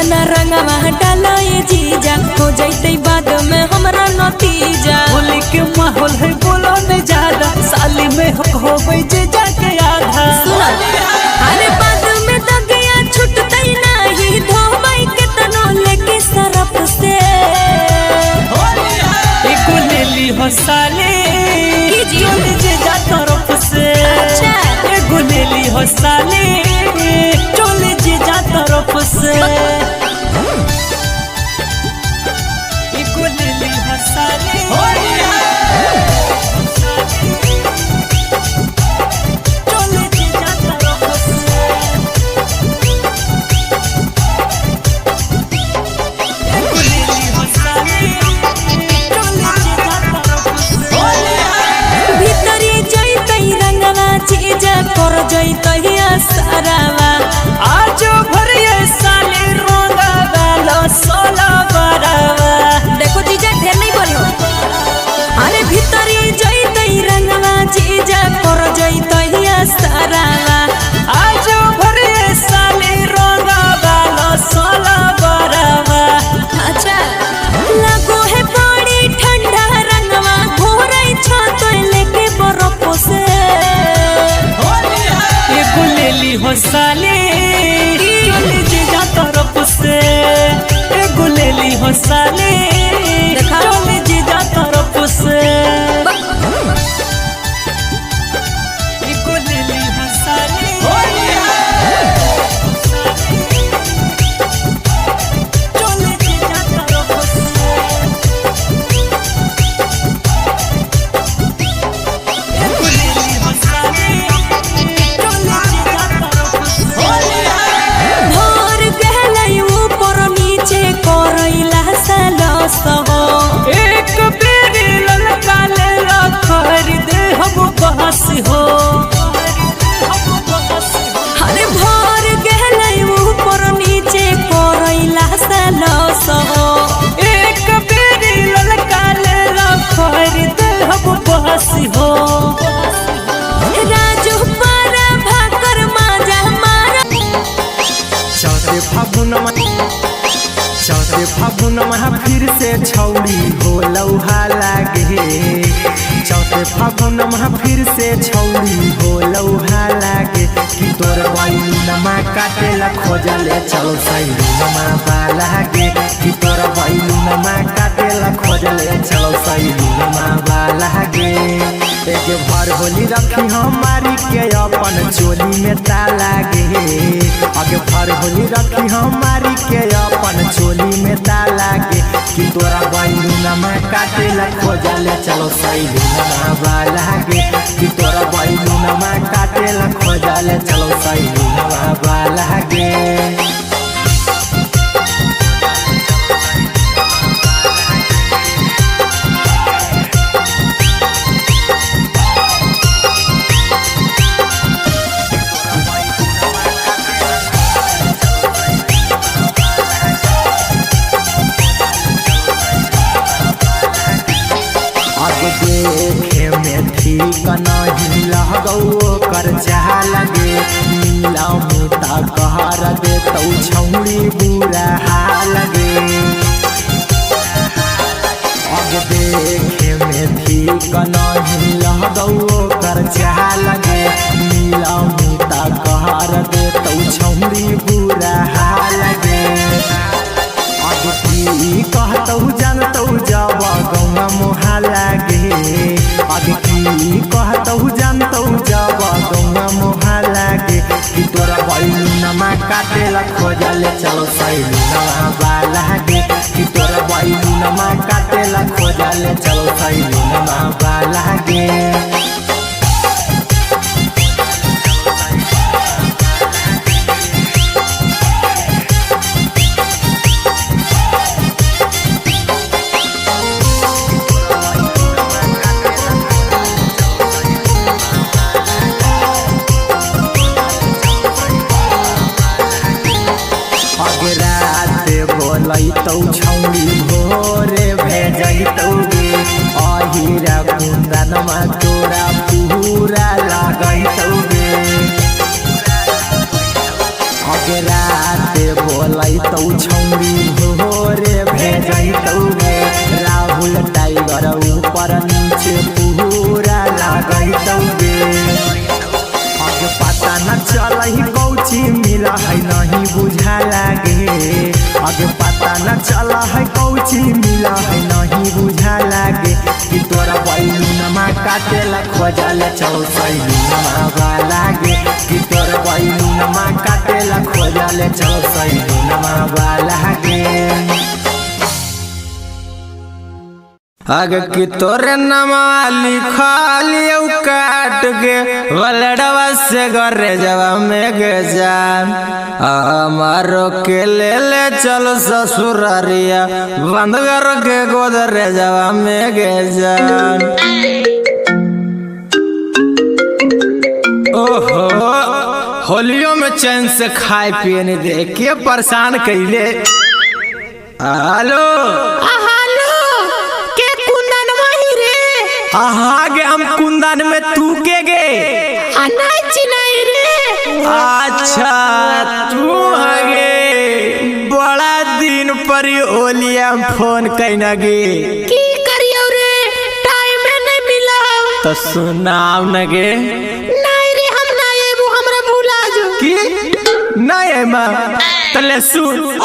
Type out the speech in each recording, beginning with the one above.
ना रंगवा डालो ये जीजा, हो जाते बाद में हमरा नतीजा। होली के माहौल है बोलो न ज्यादा, साली में हो जे जाके आधा। अरे बाद में तो गया छुटते नहीं, धोबाई के तनो लेके सरफ से। एको ले ली हो साली चोली जे जा तरफ से। एको ले ली हो साली चोली जे जा तरफ से। एको ले ली हो साली कर जइतहिया सारावा। आज भरिए साली रंगा वाला सोला बरावा। देखो जीजा ढेर नहीं बोलो, अरे भीतरी जइतई रंगवा जीजा कर जइतहिया सारावा। आज भरिए साली रंगा वाला सोला बरावा। अच्छा लगो है बड़ी ठंडा रंगवा, घोरई छतो लेके बरफ से। हो साली चोली जे जा तरफ से। एगो ले ली हो साली चोली जे जा तरफ से। एगो ले ली हो साली चोली जे जा तरफ से। एगो ले ली हो साली एक बेरी ललका लेला खरीद हम बहस हो। अरे भर गहले ऊपर नीचे करैला सलस हो। एक बेरी ललका लेला खरीद हम बहस हो। राजू पारा भाकर माजा मारा। चौथे फागुन में फिर से छौड़ी हो लौहा लागे। चौथे फागुन में फिर से छौड़ी हो लौहा लागे। कि तोर बैलूनमा काटेला खोजले चलो सैलूनमा बालागे। कि तोर बैलूनमा काटेला खोजले चलो सैलूनमा बालागे। एक भर होली रखी हमारी के अपन चोली में ताला गे। आगे भर होली रखी हमारी के अपन चोली में ताला गे। कि तोरा बैलूनमा काटेला खोजले चलो सैलूनमा बाला गे। कि तोरा बैलूनमा काटेला खोजले चलो सैलूनमा बाला गे। देखे में ठीक नहीं लगो कर चाह लगे। नीला मोटा कहर दे तो छौड़ी बुरा हाल गे। अब देखे में ठीक नहीं लगो कर चाह लगे। नीला मोटा कहर दे तो छौड़ी बुरा हाल गे। अब की कहतौ जानतौ जब गौवा मोहाला गे। अब की कहतौ जानतौ जब गौवा मोहाला गे। कि तोरा बैलूनमा काटेला खोजले चलो सैलूनमा बाला गे। कि तोरा बैलूनमा काटेला खोजले चलो सैलूनमा बाला गे। बोलैतौ छौड़ी भोरे भेजैतौ गे। अहिरा कुंदनमा तोरा पूरा लागैतौ गे। अगराते बोलैतौ जैतौ छौरी भोरे भेजैतौ गे राहुल टाइगर ऊपर नीचे पूरा लागैतौ गे आगे पता न चलही कौची मिला है नहीं बुझा लागे आगे पता न चला है कौची मिला है नहीं बुझा लागे कि तोरा बैलूनमा काटेला खोजल चौसैलूनमा लागे कि तोरा बैलूनमा काटेला खोजल चौसैलूनमा लागे आगे की तोरे नमा लिखलियो काट के वलड़वा से घरे जवा में गे जान हमारो के ले चलो ससुरारिया बंद कर के गोदरे जवा में गे जान ओहो होलियों में चैन से खाए पिए नहीं दे के परेशान कैले हेलो आगे हम कुंदन में तू के गे अच्छा तू आगे बड़ा दिन पर ओलिया फोन कैना गे की करियो रे टाइम नहीं मिला तो सुनाव न गे नहीं रे हम ना एबो हमरा भूला जो की नहीं है मां तले सुन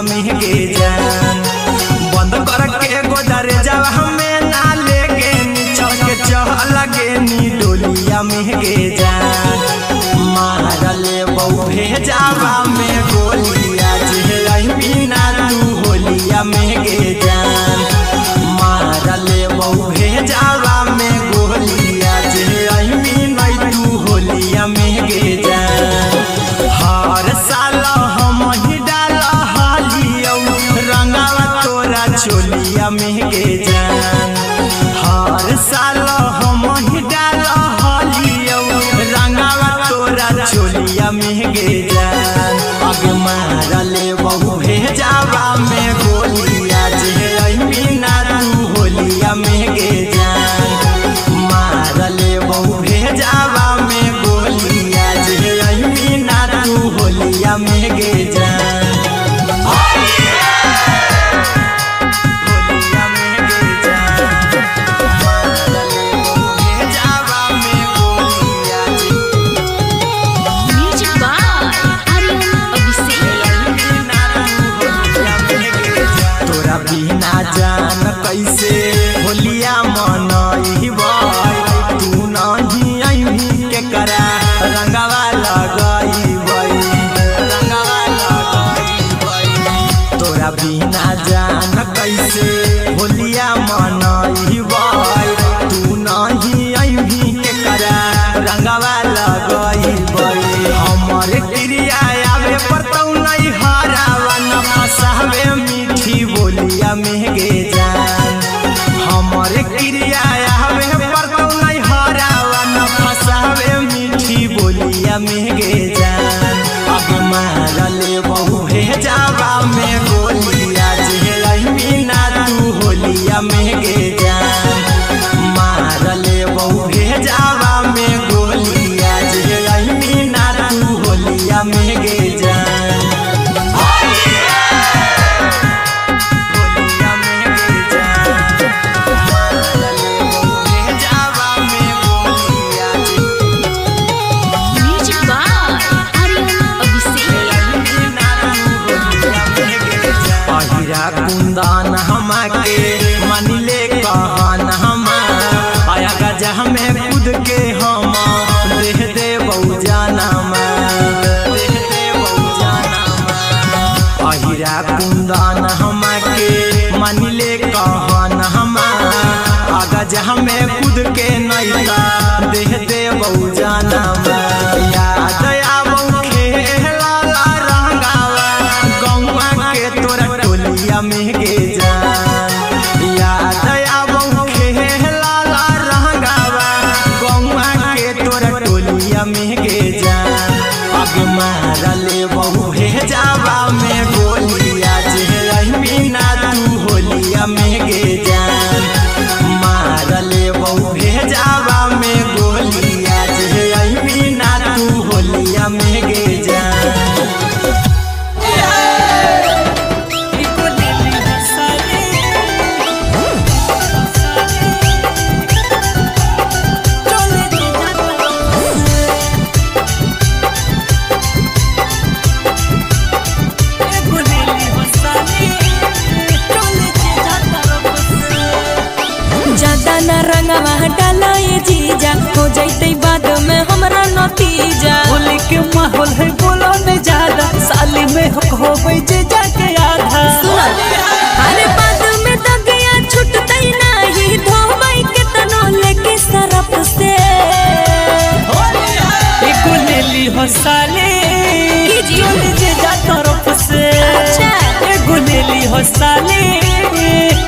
महगे जान बंद कर के गोदरे जब हमें ना लेके चल के लगे नी डोलिया महगे जान मारले बहु जावा में गोलिया जे बिना तू होलिया महगे जान मारले बहु जावा में गोलिया जे बिना तू होलिया महगे जान हर साल चोलिया महगे जान हर साल हम ही डाल हलियो रंगावा तोरा चोलिया महगे जान आगे मारले बहु जावा में गोलिया जे बिना तू होलिया महगे जान मारले बहु जावा में गोलिया जे बिना तू होलिया महगे जान जान कैसे होलिया मनइबै तू नहीं अइभी के करा रंगवा लगइबै तोरा बिना जान कैसे होलिया मनइबै तू नहीं अइभी के करा रंगवा लगइबै हमर क्रिया आवे परतौ नहीं हरावा न फसावे मीठी बोलिया महगे जान हमारे क्रिया हवे परतौ नहीं हरावा न फसावे मीठी बोलिया महगे जान आगे मारले बहु जावा में गोलिया जे बिना तू होलिया महगे जान मारले बहु जावा में गोलिया जे बिना तू होलिया महगे जान कुंदन हमाके मानिले कहन आया गजा हमें खुद के हम देह दे बहु जाना अहिरा कुंदन हमाके मानिले कहन आगा हमें खुद के नैका देह दे बहु जाना याद आवौ खेला रंगावा गौवा के तोरा महगे जान याद आवौ खेला होलिया में गे जान आगे मारले बहु हे जावा में गोलिया जे मीना तू होलिया में गे जान मारले बहु हे जावा में गोलिया जे मीना तू होलिया में गे जान जीजा हो जैते बाद में हमरा नतीजा होली के माहौल है बोलो न ज्यादा साली में होबै जीजा के आधा अरे बाद में दगिया छुटतै नहीं धोबै के तनो लेके सरफ से एको लेली हो साली चोली जीजा तरफ से एको लेली हो साली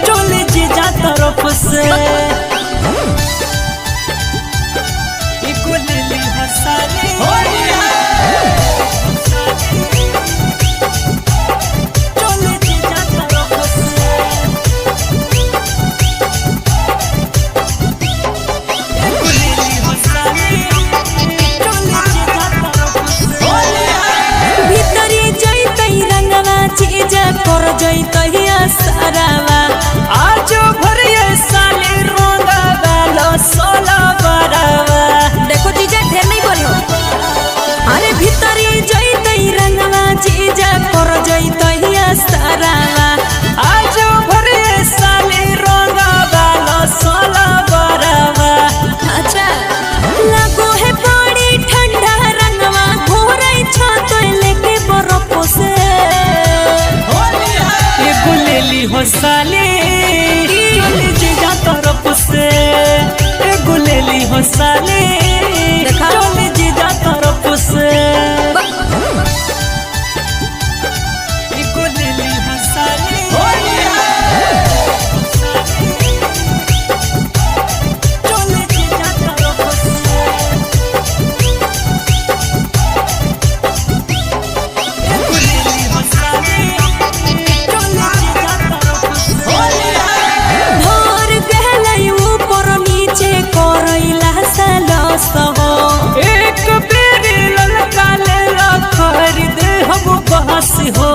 चोली जीजा तरफ से कर जैतहिया सारावा आज भरिए साली रोंगा वाला सोला बरावा देखो जीजा ढेर नहीं बोलो अरे भीतरी जैतै रंगवा जीजा कर जैतहिया सारावा आज भरिए साली रोंगा वाला सोला बरावा अच्छा लागो है बड़ी ठंडा रंगवा घोरै छ तो लेके बरफ से लेली हो साली चोली जीजा तरफ से एगो लेली हो साली चोली जीजा तरफ से एगो लेली हो साली चोली जीजा तरफ से एगो लेली हो साली एक बेरी ललका ले खरीद हम बहस हो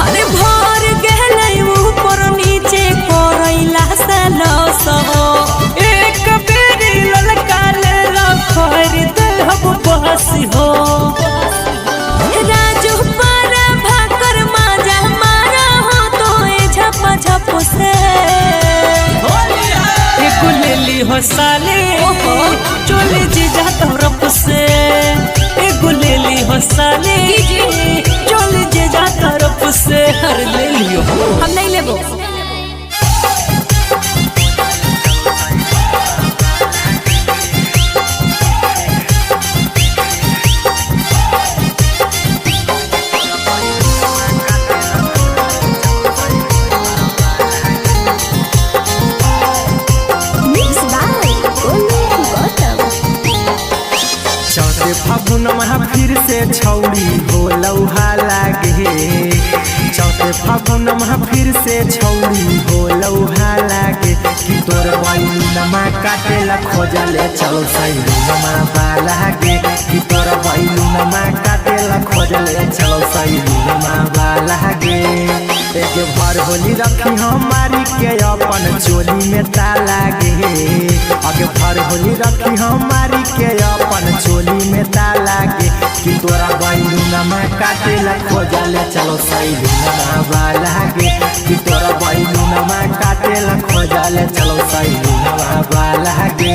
अरे भर गेलै ऊपर नीचे करैला सलस हो एक बेरी ललका ले खरीद हम बहस हो राजू पर भाकर माजा मारा हो तो झप झप से एगो लेली हो साली चोली जीजा तरफ से एगो लेली हो साली चोली जीजा तरफ से हर ले लियो हम नहीं लेबो फागुन में फिर से छौड़ी हो लौहा लागे चौथे फागुन में फिर से छौड़ी हो लौहा लागे कि तोर बैलूनमा काटेला खोजले चलो सैलूनमा बालागे कि तोर बैलूनमा काटेला खोजले चलो सैलूनमा बालागे एक भर होली रखी हमारी के अपन चोली में तालागे आगे भर होली रखी हमारी के अपन चोली में तालागे कि तोरा बैलूनमा काटेला खोजले चलो सैलूनमा बालागे कि तोरा बैलूनमा काटेला खोजले चलो सैलूनमा बालागे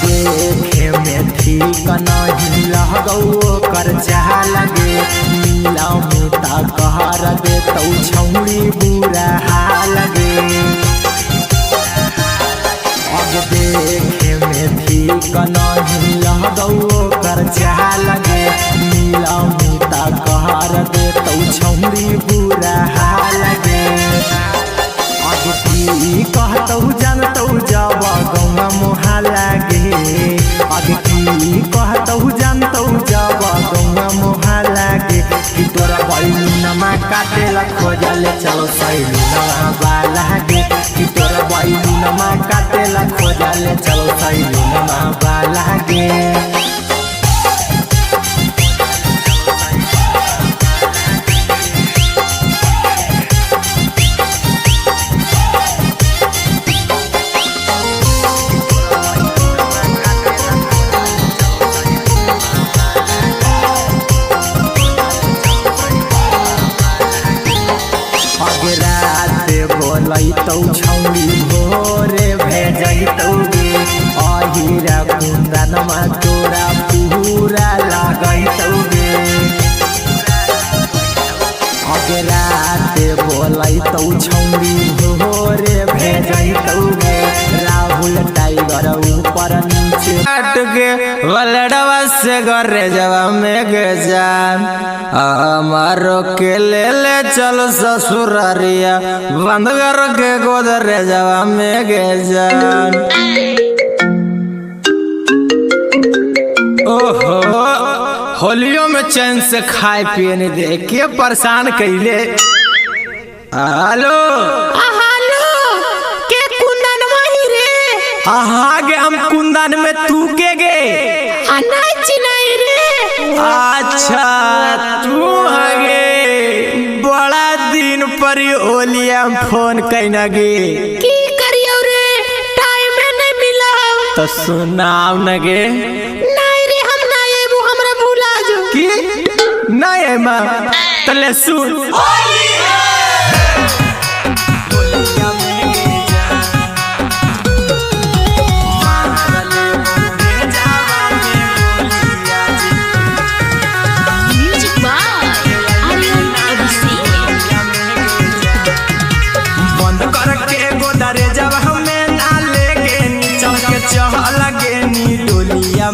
देखे में ठीक नहीं लगो कर चाह लगे नीला मुता कहर देता तो छौड़ी बुरा हाल गे अब देखे में ठीक नहीं लगौ कर चाल गे मिला मिता कहर दे तो छौड़ी बुरा हाल गे अब की कहतौ जानतौ जब गौवा मोहाला गे अब की कहतौ जानतौ जब गौवा मोहाला गे कि तोरा बैलूनमा काटेला खोजले चलो सैलूनमा बाला गे कि तोरा बैलूनमा काटेला खोजले चलो सैलूनमा बाला गे बोलैतौ छौड़ी भोरे भेजैतौ गे अहिरा कुन्दनमा तोरा पूरा लगैतौ गे अगराते बोलैतौ छौड़ी भोरे भेजैतौ गे राहुल टाइगर ऊपर नीचे काट के वलड़वा से गरे जवा में गे जान हमारो के ले चलो ससुरारिया बंद कर के गोदरे जवा में गे जान। ओहो होलियों में चैन से खाए पिए नहीं दे के परेशान कैले। हेलो के कुंदन वही रे हाँ गे हम कुंदन में तू के गे नहीं रे अच्छा तू हगे बड़ा दिन पर ओलिया फोन कैना गे की करियो रे टाइम नहीं मिला तो सुनाव न गे नहीं रे हम नहीं एबो हमरा भुला जो की नहीं है माँ तले सुन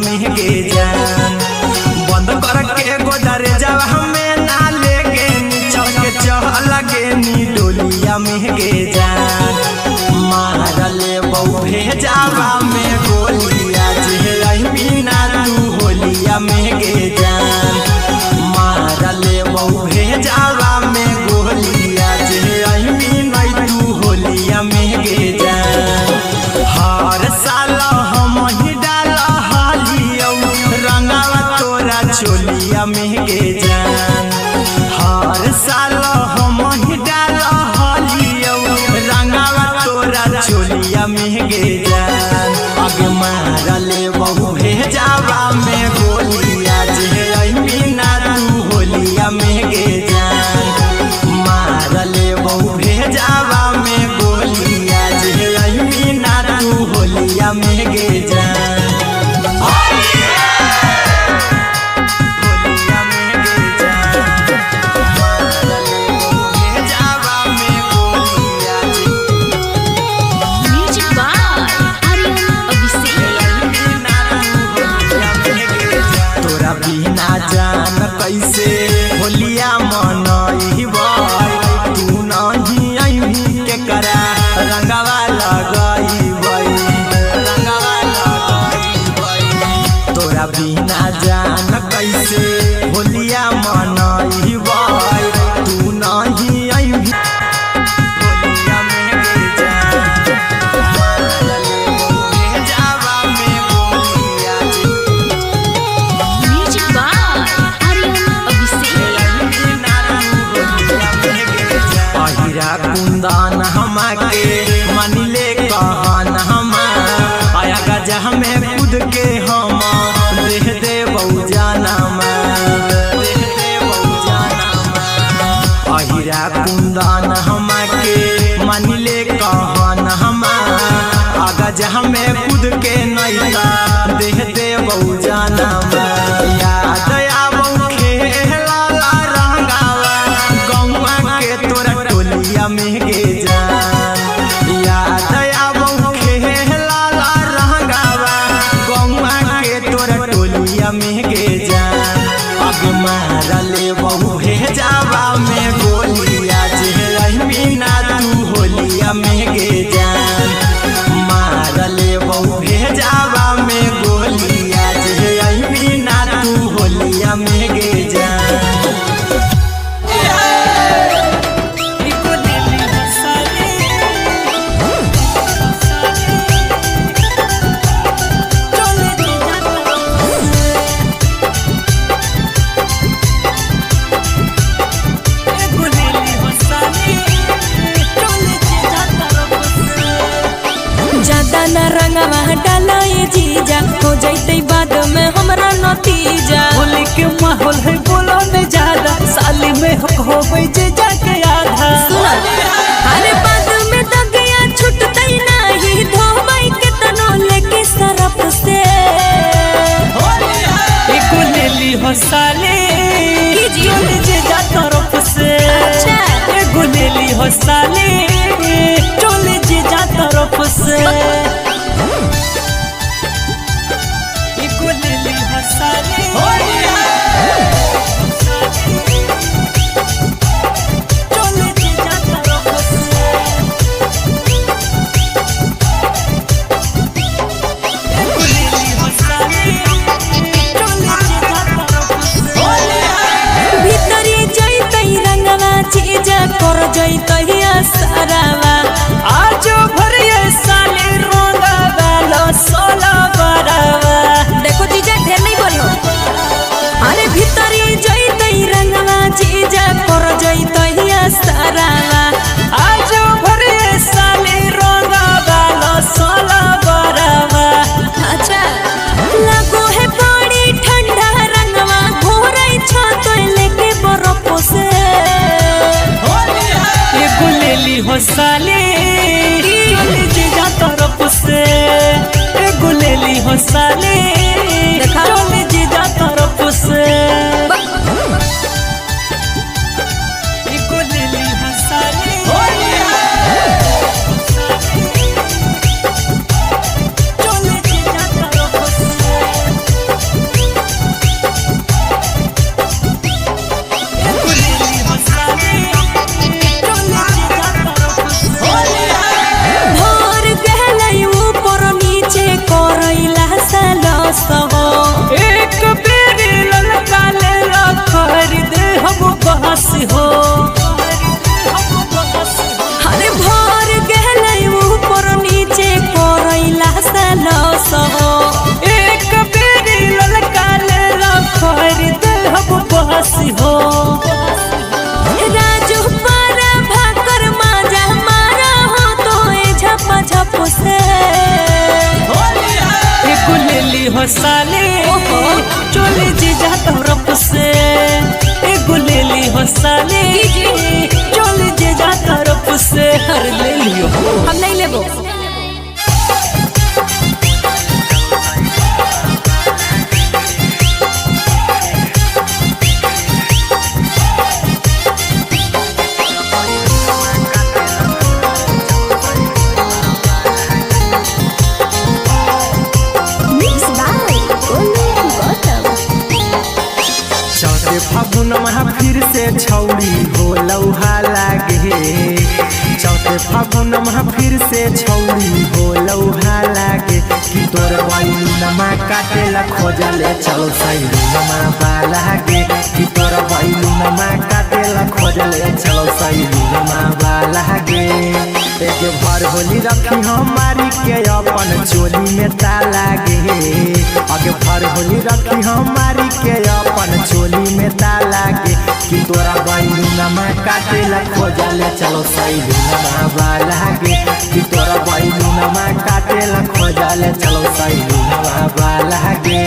महगे जान बंद करके गोदरे जब हमें ना लेगे चल के चल गे नी डोलिया महगे जान मारले बहु भेजावा में गोलिया जे बिना तू होलिया महगे जान मारले बहु भेजावा में गोलिया जे बिना तू होलिया महगे जान हर साल चोलिया महगे जान हर साल हम ही डाल हलियो रंगावा तोरा चोलिया महगे जान आगे मारले बहु भेजावा में गोलिया जे बिना तू होलिया महगे जान मारले बहु भेजावा में गोलिया जे बिना तू होलिया महगे जान। जान कैसे होलिया मनइबा तू नहीं अइही के करा रंगवा लगइबै तोरा बिना जान कैसे होलिया मनइबा तू नहीं अइही होलिया में जान जावा में गोलिया कुंदन हमाके मनिले कहन हम आया गजा में खुद के हम देह दे बहु जाना अहिरा कुंदन हमाके मनिले कहन हम आगजा में खुद के नैता देह दे बहु जाना याद आबो खेला रंगावा गौवा के तो जैते बाद में हमरा नतीजा। होली के माहौल है बोलो न ज्यादा, साली में हो जे जाके आधा। अरे बाद में दगिया छुटते नहीं, धोबाई के तनो लेके सरफ से। एको ले ली हो साली चोली जे जा तरफ से। एको ले ली हो साली चोली जे जा तरफ से। एको ले ली हो साली चोली जे जा तरफ से। एको ले ली हो साली चोली जे जा तरफ से। भीतरी जैते रंगवा चीज कर जैते सारावा। आज भरिए साली रोंगा वाला सोला बरावा। देखो जीजा ढेर नहीं बोलो। अरे भीतरी जैते रंगवा चीज कर जैते सारावा। आज भरिए साली रोंगा वाला सोला बरावा। अच्छा लगो है बड़ी ठंडा रंगवा, घोरई छतो लेके बरफ से। एको ले ली हो साली चोली जे जा तरफ से। एको ले ली हो साली चोली जे जा तरफ से। एको ले ली हो साली चोली जे जा तरफ से। एको ले ली हो साली चोली जे जा तरफ से। भोर गहलै ऊपर नीचे करैला सलस हो। एक बेरी ललका ले ला खरीद हम बहस हो। अरे भोर गहलै ऊपर नीचे करैला सलस हो। एक बेरी ललका ले ला खरीद हम बहस हो। राजू पारा भाकर माजा मारा हो तो ए झप झप से। एको ले ली हो साली चोली जे जा तरफ से। एको ले ली हो साली चोली जे जा तरफ से। हर ले लियो हम नहीं लेबो। चौथे फागुन में फिर से छौड़ी हो लौहा लागे। चौथे फागुन में फिर से छौड़ी हो लौहा लागे। कि तोर बैलूनमा काटेला खोजले चलो सैलूनमा बालागे। कि तोर बैलूनमा काटेला खोजले चलो सैलूनमा बालागे। एक भर होली रखी हमारी के अपन चोली में तालागे। आगे भर होली रखी हमारी के अपन चोली में तालागे। कि तोरा बैलूनमा काटेला खोजले चलो सैलूनमा बालागे। कि तोरा बैलूनमा काटेला खोजले चलो सैलूनमा बालागे।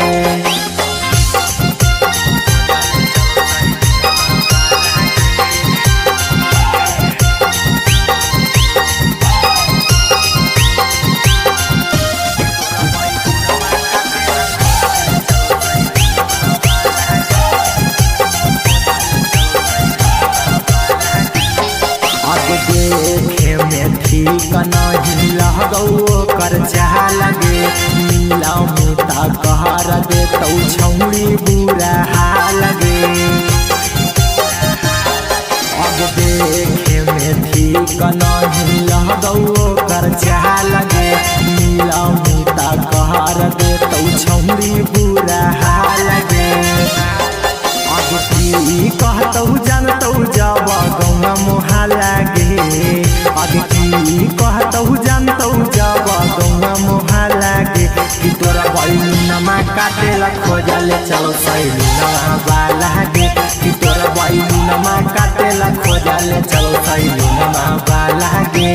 देखे में ठीक नहीं लगो कर चाह लगे। नीला मुता कहर दे तो छौड़ी बुरा हाल लगे। अब देखे में ठीक नहीं लगो कर चाह लगे। नीला मुता कहर दे तो छौड़ी बुरा हाल लगे। अब की कहतौ जानतौ जब गौवा मोहा लागे। अब की कहतौ जानतौ जब गौवा मोहा लागे। कि तोरा बैलूनमा काटेला खोजले चलो सैलूनमा बालागे। कि तोरा बैलूनमा काटेला खोजले चलो सैलूनमा बालागे।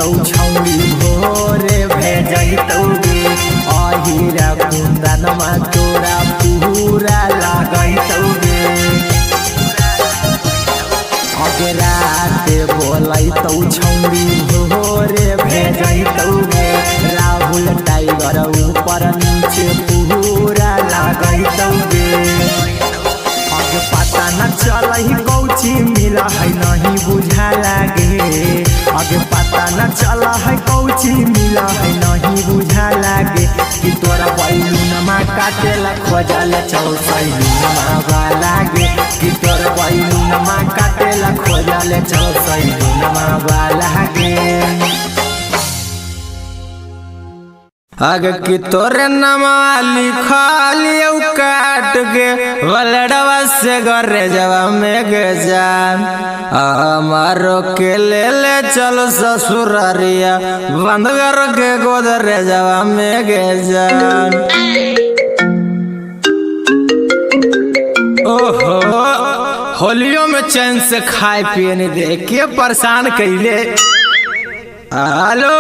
तो छौड़ी भोरे भेजतौ गे अहिरा कुंदनमा तोरा पूरा लागतौ गे अगराते बोलैतौ छौड़ी भोरे भेजतौ गे राहुल टाइगर ऊपर नीचे पूरा लागतौ गे आगे पता न चलही कौची मिला है नहीं बुझा लागे आगे पता न चला है कौची मिला है नहीं बुझा लागे कि तोरा बैलूनमा काटेला खोजल चौसैलूनमा लागे कि तोरा बैलूनमा काटेला खोजल चौसैलूनमा लागे आगे की तोरे नमा लिखलियो काट के वलड़वा से गरे जवा में गे जान हमारो के ले चलो ससुरारिया बंद कर के गोदरे जवा में गे जान ओहो होलियों में चैन से खाए पिए नहीं दे के परेशान कैले हेलो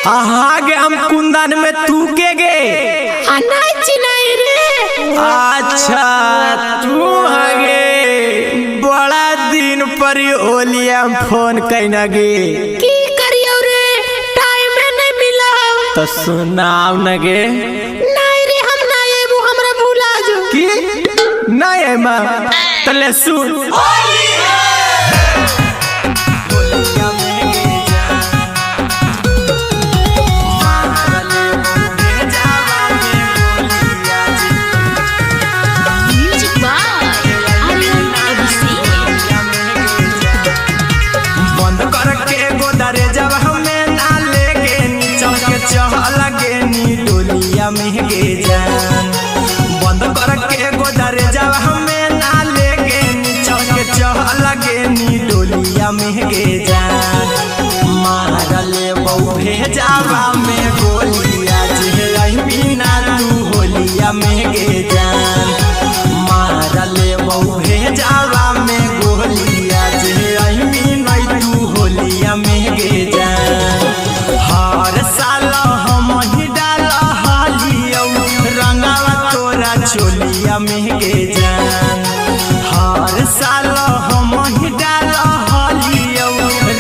आगे हम कुंदन में तू के गे नहीं रे अच्छा तू आगे बड़ा दिन पर ओलिया फोन कैना गे की करियो रे टाइम नहीं मिला तो सुनाव न गे नहीं रे हम नहीं है वो हमरा भूला जो की नहीं है मां तले सुन महगे जान बंद कर के गोदरे जब हमें ना लेके चल के लगे नी डोलिया महगे जान मारले बहु भेजावा में गोलिया जे बिना तू होलिया महगे जान मारले बहु भेजावा में गोलिया जे बिना तू होलिया महगे जान हर साल चोलिया महगे जान हर साल हम ही डाल हलियो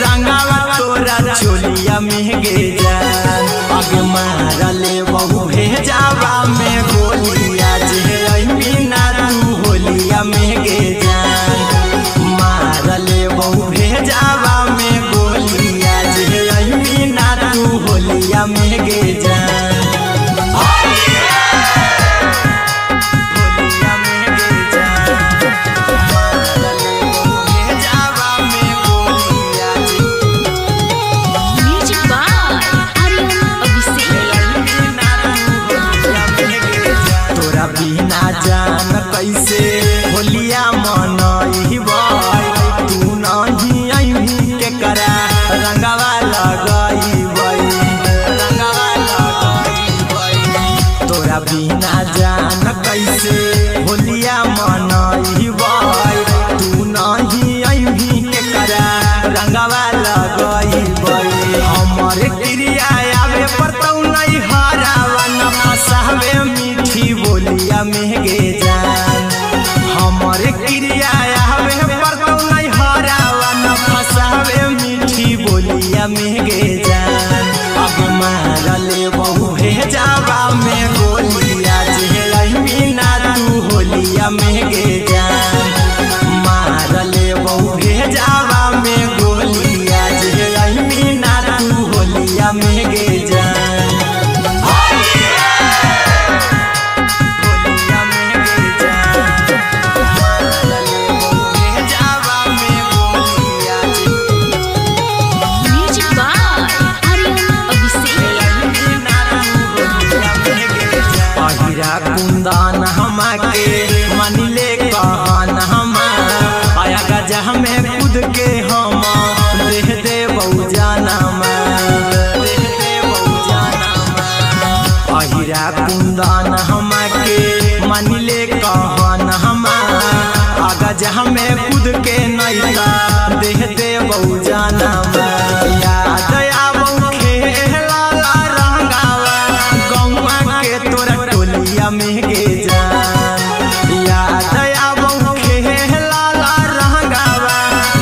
रंगावा तोरा चोलिया महगे जान आगे मारले बहु भेजावा में गोलिया जे बिना तू होलिया महगे जान मारले बहु भेजावा में गोलिया जे बिना तू होलिया महगे जान जान कैसे होलिया मनई तू नहीं अभी के करा रंगवा लगई तोरा बिना जान कैसे होलिया मनई तू नहीं अभी के करा रंगवा लगई हमारे क्रिया आवे पर तू नहीं हरावा न फसावे मीठी बोलिया महगे जान हमारे क्रिया आवे पर तू नहीं हरावा न फसावे मीठी बोलिया महगे जान अब मारले बहु भेजावा में गोलिया जे बिना तू होलिया महगे जान मारले बहु भेजावा में गोलिया जे बिना तू होलिया महगे जान फागुनमा याद आवौ खेला रंगावा गौवा के तोरा टोलिया में गे जान याद आवौ खेला रंगावा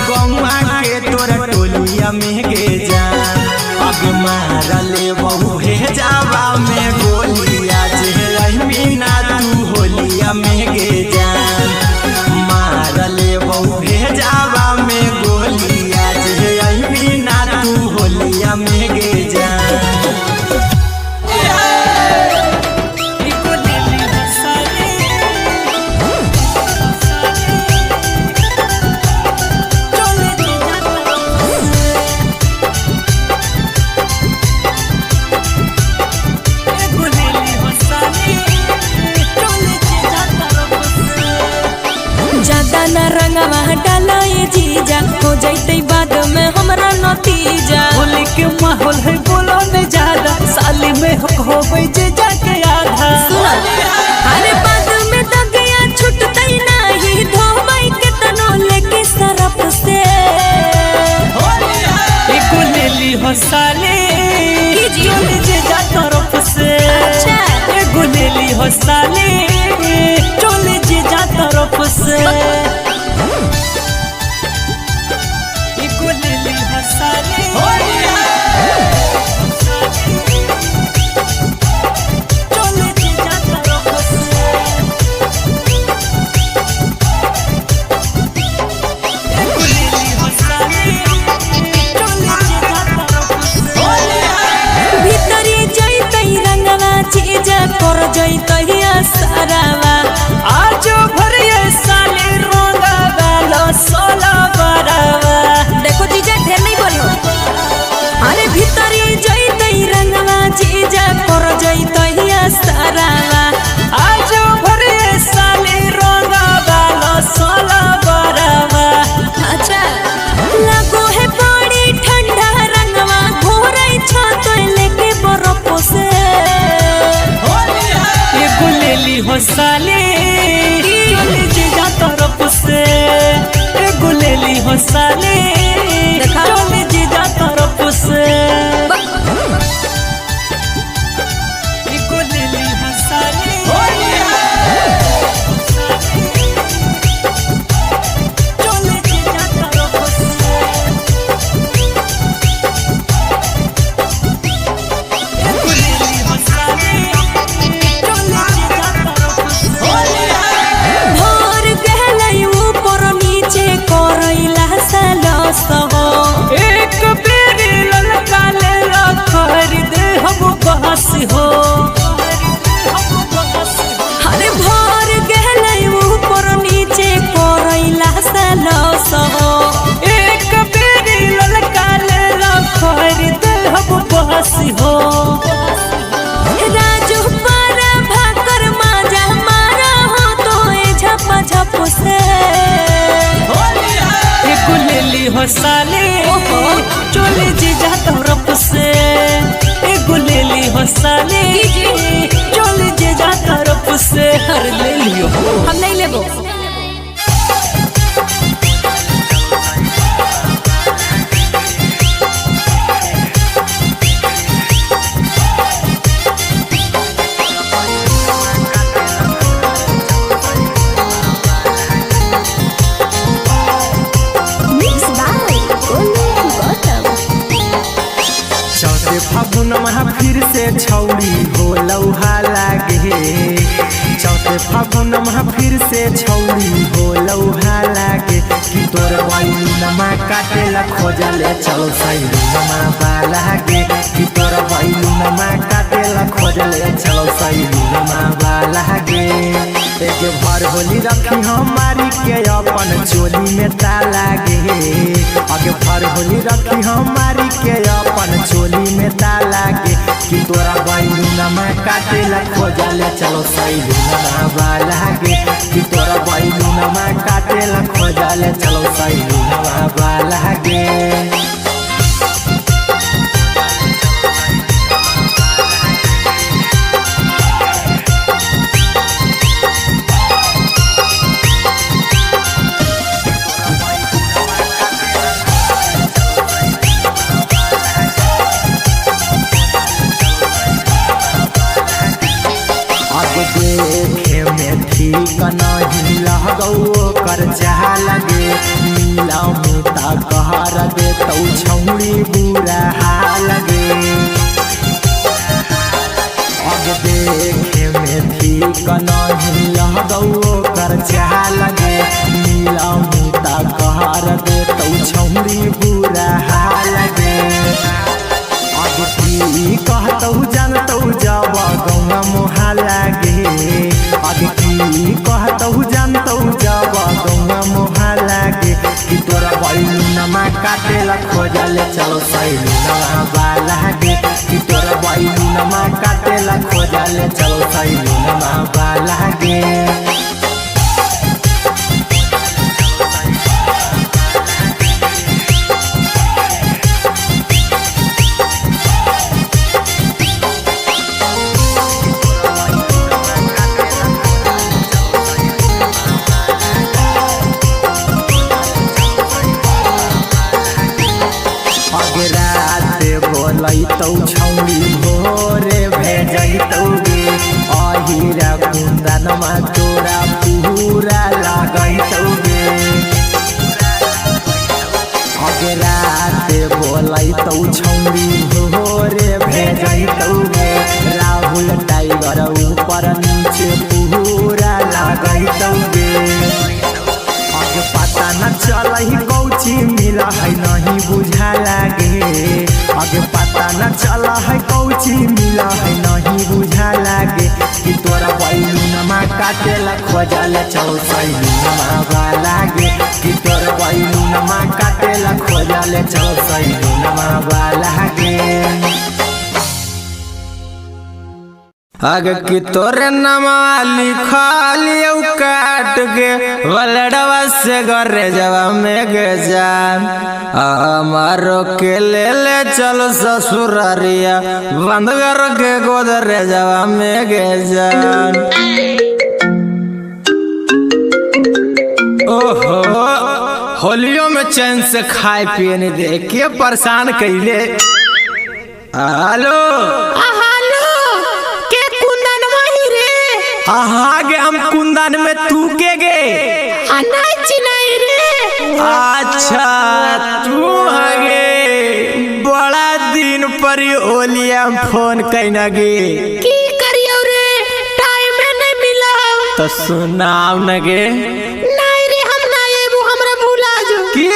गौवा के तोरा टोलिया में गे जान अब मारले बहु हे जावा में गोलिया जे मीना तू होलिया में गे जान मारले बहु हे जावा में गोलिया जे मीना तू होलिया में गे जान ज्यादा न रंगवा डाला ये जीजा हो जैते बाद में हमरा नतीजा होली के माहौल है बोलो न ज्यादा साली में हो जे जाके आधा अरे बाद में तो गया छुटते नहीं धोबाई के तनो लेके सरफ से एको ले ली हो साली चोली जे जा तरफ से एको ले ली हो साली चोली जे जा तरफ से एको ले ली हो साली चोली जे जा तरफ से एको ले ली हो साली चोली जे जा तरफ से भीतरी जैते रंगवा जीजा कर जैते सारावा आज भरिए साली रोंगा वाला सोला बरावा देखो जीजा ढेर नहीं बोलो अरे भीतरी जैते रंगवा जीजा कर जैते सारावा आज भरिए साली रोंगा वाला सोला बरावा अच्छा लगो है बड़ी ठंडा रंगवा घोरै छतो लेके बरफ से एको ले ली हो साली चोली जे जा तरफ से एको ले ली हो साली चोली जे जा तरफ से एको ले ली हो साली चोली जे जा तरफ से एको ले ली हो साली चोली जे जा तरफ से भोर गहलै ऊपर नीचे करैला सलस हो एक बेरी ललका ले ला खरीद हम बहस हो अरे भोर गहलै ऊपर नीचे करैला सलस हो एक बेरी ललका ले ला खरीद हम बहस हो राजू पर भाकर माजा मारा हो तो ए झप झप से एको ले ली हो साली चोली जी जा तरफ से एको ले ली हो साली चोली जी जा तरफ से हर ले लियो हम नहीं लेबो चौथे फागुनमा फिर से छौड़ी हो लौहा लागे चौथे फागुनमा फिर से छौड़ी हो लौहा लागे कि तोर बैलुनमा काटेला खोजले चलो सैलुनमा बालागे कि तोर बैलुनमा काटेला खोजले चलो सैलुनमा बालागे एक भर होली रखी हमारी के अपन चोली में तालागे आगे भर होली रखी हमारी के अपन चोली में तालागे कि तोरा बैलुनमा काटेला खोजले चलो सैलुनमा बालागे कि तोरा बैलुनमा काटेला खोजले चलो सैलुनमा बालागे ठीक नहीं लगौ कर चाह लगे मिला मुता कहर दे तौ छौड़ी बुरा लगे अब देखे में ठीक नहीं लगौ कर चाह लगे मिला मुता कहर दे तौ छौड़ी बुरा लगे अब की कहतौ जानतौ जब गौवा मोहा लागे अब की कहतौ जानतौ जब गौवा मोहा लागे कि तोरा बैलुनमा काटेला खोजले चलो सैलुनमा लागे कि तोरा बैलुनमा काटेला खोजले चलो सैलुनमा लागे बोलैतौ छौड़ी भोरे भेजैतौ गे अहिरा कुन्दनमा तोरा पूरा लागैतौ गे अगराते बोलैतौ छौड़ी भोरे भेजैतौ गे राहुल टाइगर ऊपर नीचे पूरा लागैतौ गे अगे पता न चलही कौची मिला है नहीं बुझा लागे अगे पता न चला है कौची मिला है नहीं बुझा लागे कि तोरा बैलुनमा काटेला खोजले चलो सैलुनमा लागे कि तोरा बैलुनमा काटेला खोजले चलो सैलुनमा लागे आगे की तोरे नमा लिखलियो काट के वलडवा से गरे जवा में गे जान हमारो के ले चलो ससुरारिया बंद कर के गोदरे जवा में गे जान ओहो होलियों में चैन से खाए पिए नहीं दे के परेशान कैले हेलो गे हम कुंदन में तू के गे नहीं रे अच्छा तू गे बड़ा दिन पर ओलिया फोन कैना गे की करियो रे टाइम नहीं मिला तो सुनाव न गे नहीं रे हम ना एबो हमरा भुला जो की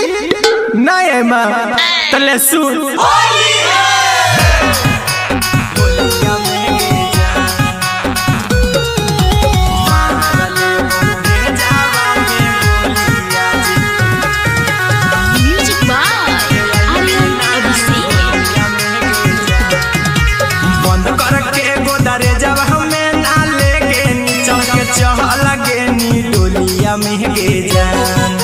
नहीं है मां तले सुन महगे जान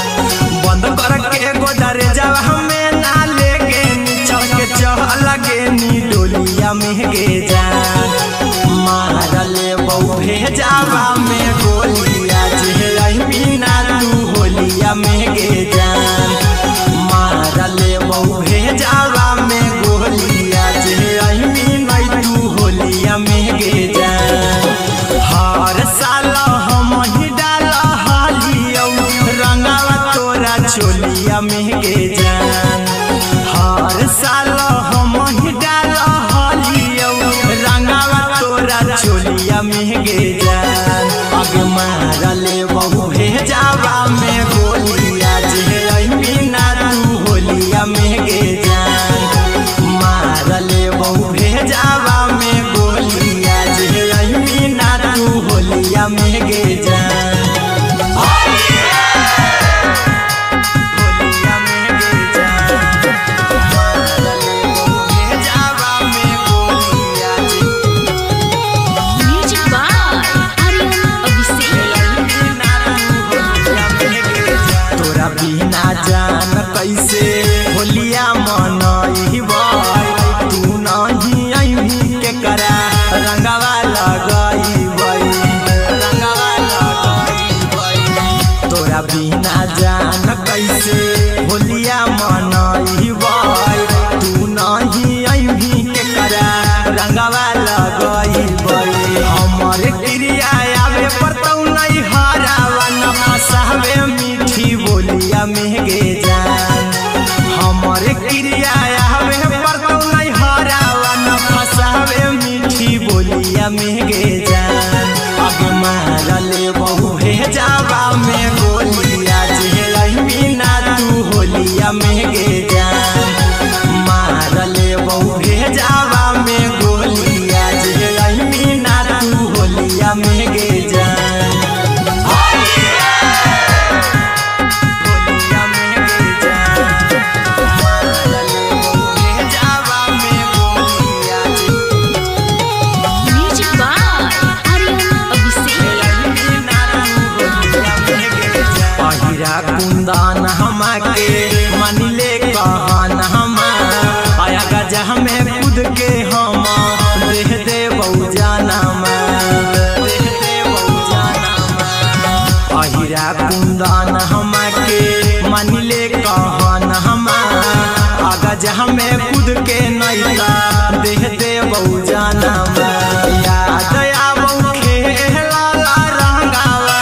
बंद करके गोदरे जब हमें ना लेके चल के चल लगे नी डोलिया महगे जान मारले बहु भेजावा में गोलिया जेलई बिना तू होलिया महगे जान मारले बहु भेजावा में गोलिया जेलई बिना तू होलिया महगे जान हर साल चोलिया महगे जान हर साल हम ही डाल हलियो रंगावा तोरा चोलिया महगे जान अगे मारले बहु भेजावा में गोलिया जेलई बिना तू होलिया महगे जान मारले बहु भेजावा में गोलिया जेलई बिना तू होलिया महगे जान में गे जान अब मारले बहु हे जावा में गोलिया जे मीना तू होलिया में गे जान मारले बहु हे जावा में गोलिया जे मीना तू होलिया में गे जान होलिया में गे जान मारले बहु हे जावा में गोलिया म्यूजिक बाय आर्यन अभिषेक। पहिरा कुंदन हमाके मानिले कहन हमा आया गजा में खुद के हम देह दे बहुजाना पहिरा कुंदन हमाके मानिले कहन हमा आगा जहाँ में खुद के नैता देह दे बहुजाना याद आवो खेला रंगावा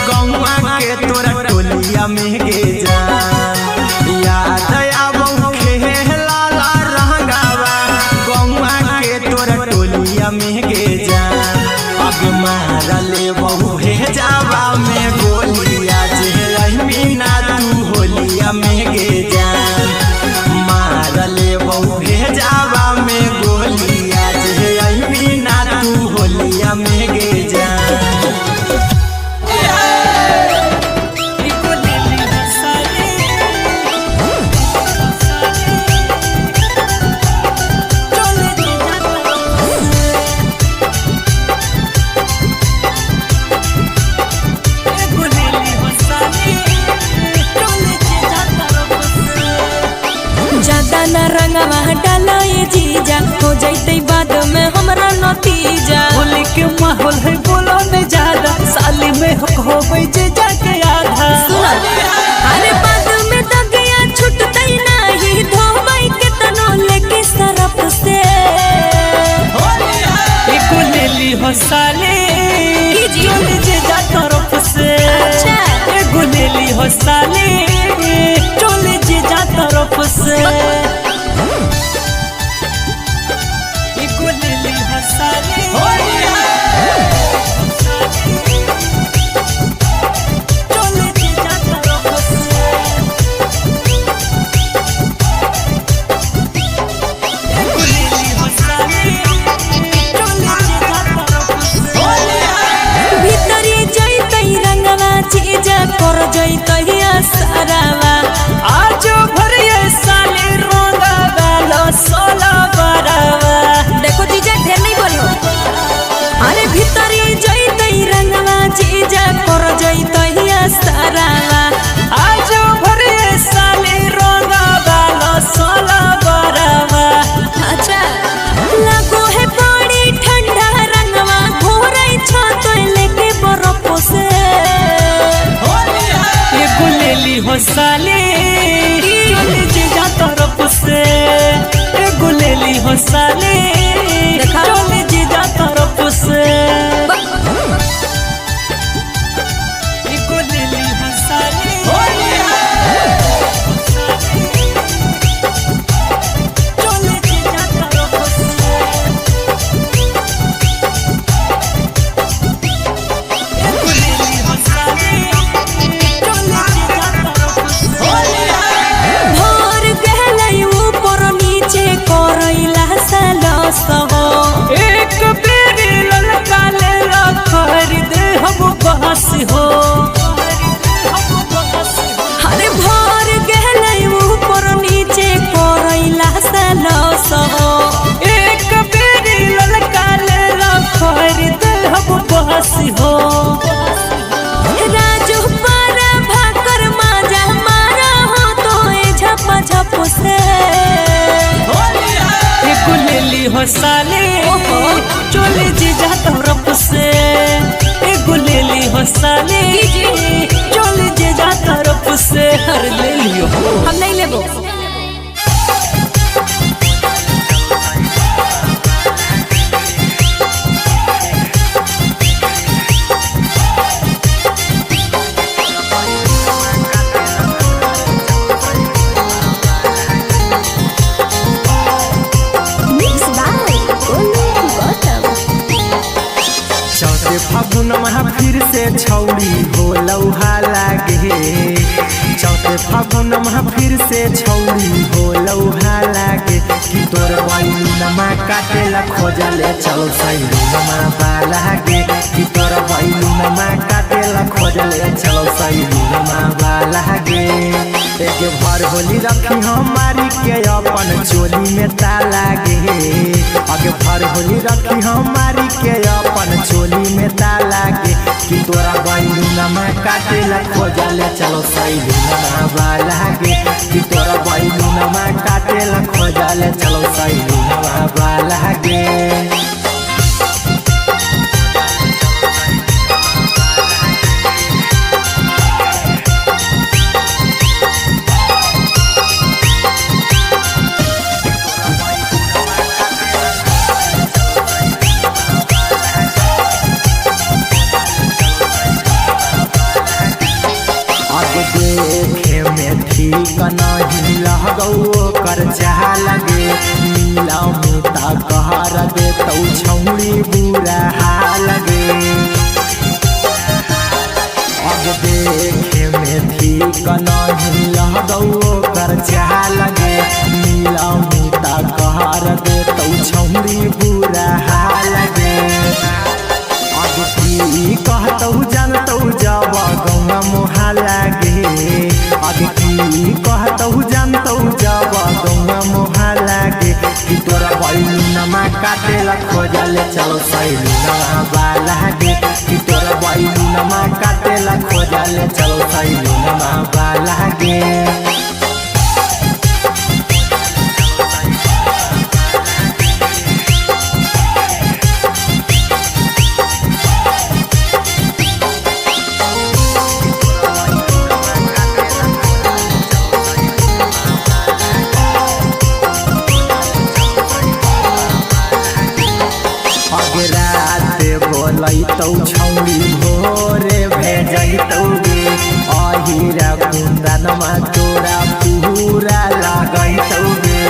गौवा के तोरा टोलिया में गे जान याद आवो खेला रंगावा गौवा के तोरा टोलिया में गे जान अब मारले बहु हे जावा में गोलिया जे मीना तू होलिया में गे जान मारले बहु हे जावा में गोलिया जे मीना तू होलिया में गे जान ज्यादा न रंगवा डाला ये जीजा हो जैते बाद में हमरा नतीजा होली के माहौल है बोलो न ज्यादा साली में हो जे जाके आधा सुना अरे बाद में तो गया छुटतै नहीं धोबै के तनो लेके सरफ से एको लेली हो साली चोली जे जा तरफ से अच्छा। एको लेली हो साली चोली जे जा तरफ से एको लेली हो साली चोली जे जा तरफ से एको लेली हो साली चोली जे जा तरफ से भीतरी जैतै रंगवा जीजा कर जैतै असरावा आज भरिए साली रोंगा गालो सोला बरावा देखो जीजा ढेर नहीं बोलो अरे भीतरी जैतै रंगवा जीजा कर जैतै असरावा आज भरिए साली रोंगा गालो सोला बरावा अच्छा लागो है बड़ी ठंडा रंगवा घोरै छ तो लेके बरफ से एको लेली हो साली चोली जे जा तरफ से एको लेली हो साली देखा। चोली जे जा तरफ से एको लेली हो साली चोली जे जा तरफ से एको लेली हो साली चोली जे जा तरफ से भोर गहलै ऊपर नीचे करैला सलस हो एक बेरी ललका लेला खरीद हम बहस हो अरे भोर गहलै ऊपर नीचे करैला सलस हो एक बेरी ललका लेला खरीद हम बहस हो राजू पारा भाकर माजा मारा हो तो ए झप झप से एक लेली हो साली चोली जी जा तरफ से एक लेली हो साली चोली जी जा तरफ से हर ले लियो हम नहीं लेबो Mixed by Olu Gautam। से छौड़ी हो लौहा लागे चौथे फागुन में फिर से छौड़ी हो लौहा लागे कि तोर बैलूनमा काटेला खोजले चलो सैलूनमा बालागे कि तोर बैलूनमा काटेला खोजले चलो सैलूनमा बालागे एक भर होली रखी हमारी के अपन चोली में ताला गे आगे भर होली रखी हमारी के अपन चोली में ताला गे कि तोरा बैलूनमा काटेला खोजले चलो सैलूनमा वाला गे कि तोरा बैलूनमा काटेला खोजले चलो सैलूनमा वाला गे देखे में ठीक नहीं लगो कर चाह लगे नीला मुता कहर दे तो छौड़ी बुरा हाल गे अब देखे में ठीक नहीं लगो कर चाह लगे नीला मुता कहर दे तो छौड़ी बुरा हाल गे अब की कहतौ जानतौ जब गौवा मोहा लागे आगे की कहतौ जानतौ जब गौवा मोहा लागे कि तोरा बैलूनमा काटेला खोजले चलो सैलूनमा वाला गे कि तोरा बैलूनमा काटेला खोजले चलो सैलूनमा वाला गे बोलैतौ छौड़ी भोरे भेजैतौ गे अहिरा कुन्दनमा तोरा पूरा लगैतौ गे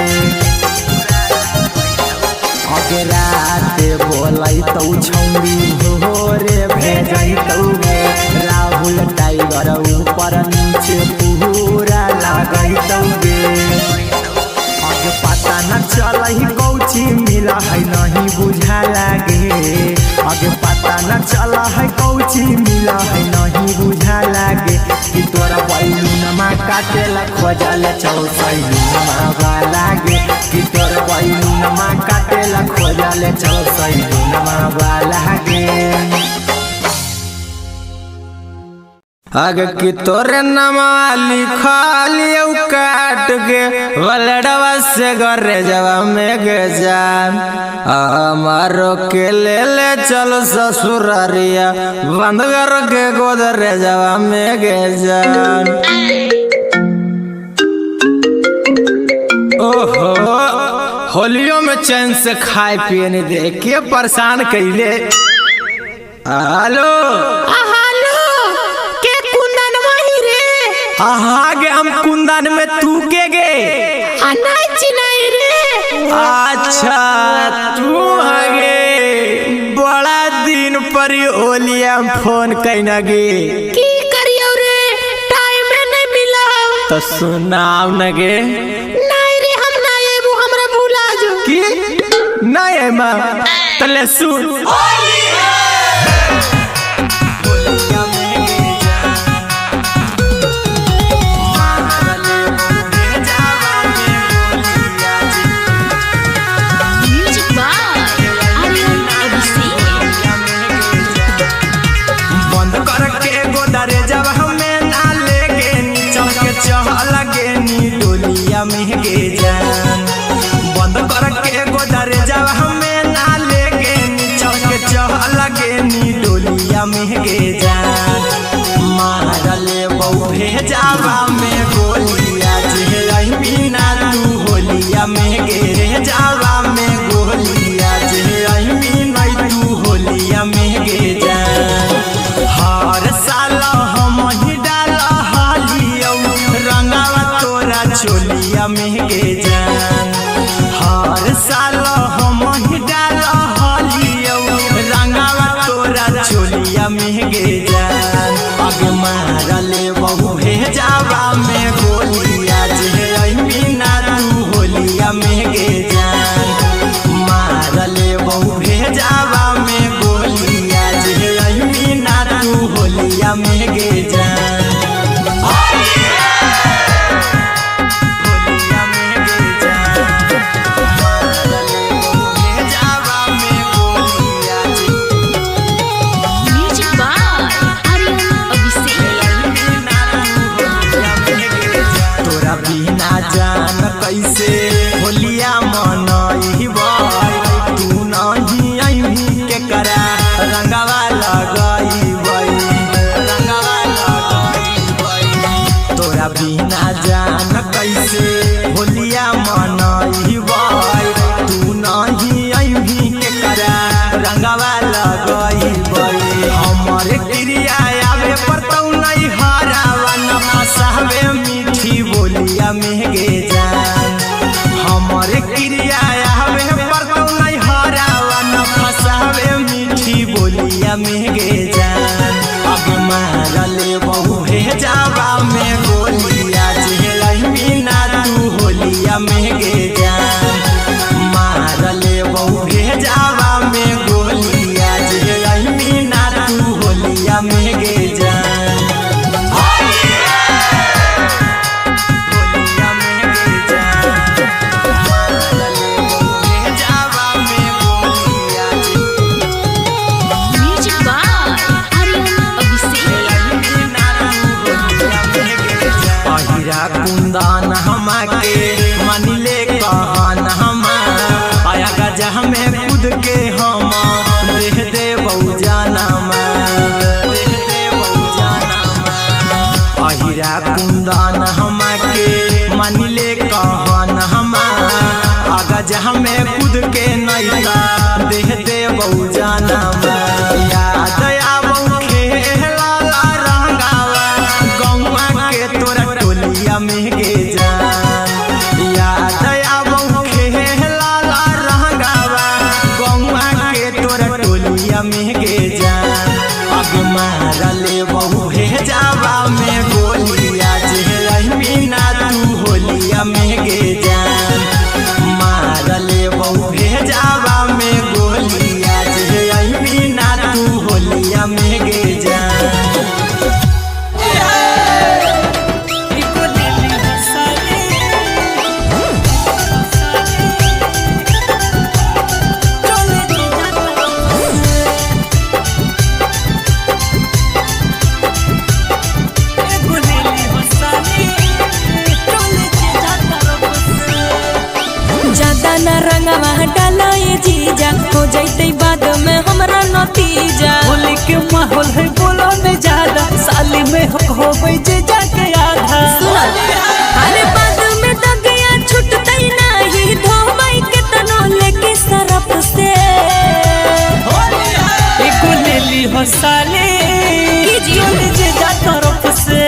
अगराते बोलैतौ छौड़ी भोरे भेजैतौ गे राहुल टाइगर ऊपर नीचे पूरा लगैतौ गे आगे पता न चलही कौची मिला है नहीं बुझा लागे आगे पता न चला है कौची मिला है नहीं बुझा लागे कि तोरा बैलूनमा काटेला खोजले चलो सैलूनमा वाला गे कि तोरा बैलूनमा काटेला खोजले चलो सैलूनमा वाला गे आगे की तोरे नमा लिखलियो काट के वलडवा से गरे जवा में गे जान हमारो के ले चलो ससुरारिया बंद कर के गोदरे जवा में गे जान ओहो होलियों में चैन से खाए पिए नहीं दे के परेशान कैले हेलो गे हम कुंदन में तू के गे नहीं रे अच्छा तू गे बड़ा दिन पर ओलिया फोन कैना गे की करियो रे टाइम नहीं मिला तो सुनाव न गे नहीं रे हम नहीं एबो हमरा भूला जो की नहीं है मां तले सुन महगे जान बंद कर के गोदरे जब हमें ना लेके चल के चल लगे नी डोलिया महगे जान मार ले बहु भेजावा में गोलिया जे आई बिना तू होलिया महगे रे जावा में गोलिया जे आई बिना तू होलिया महगे जान हर साल हम ही डाल हालियो रंगावा तोरा चोलिया महगे जान हर साल हम ही डाल हालियो रंगावा तोरा चोलिया महगे जान में गे जान अब मारले बहु हे जावा में गोलिया जेलई मीना तू होलिया में गे जान मारले बहु हे जावा में गोलिया जेलई मीना तू होलिया में गे जान कुंदान हमाके मानिले कहन हम आया गजा में खुद के हम देह दे बहु जाना अहिरा कुंदान हमाके मानिले कहन हम गजा में खुद के नैता देह दे बहु जाना याद आबो खेला रंगावा गौवा के तोरा टोलिया में गे जान याद आबो खेला रंगावा गौवा के तोरा टोलिया में गे जान अब मारले बहु हे जावा में गोलिया जेलई मीना तू होलिया में गे जान मारले बहु हे जावा में गोलिया जेलई मीना तू होलिया में गे जान रंगवा डाला ये जीजा हो जैते बाद में हमरा नतीजा होली के माहौल है बोलो न ज्यादा साली में हो जे जाके आधा अरे बाद में तो गया छुटते नहीं धोबाई के तनो लेके सरफ से एको लेली हो साली चोली जे जा तरफ से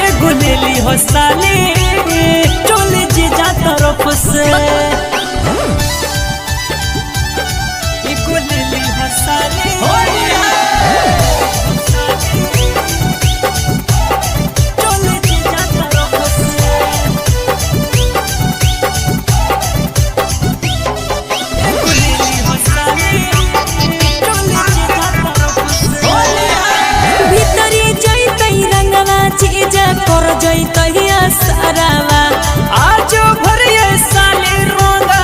एको लेली हो साली चोली जे जा तरफ से कर जैतहिया सारावा आज भरिए साली रंगा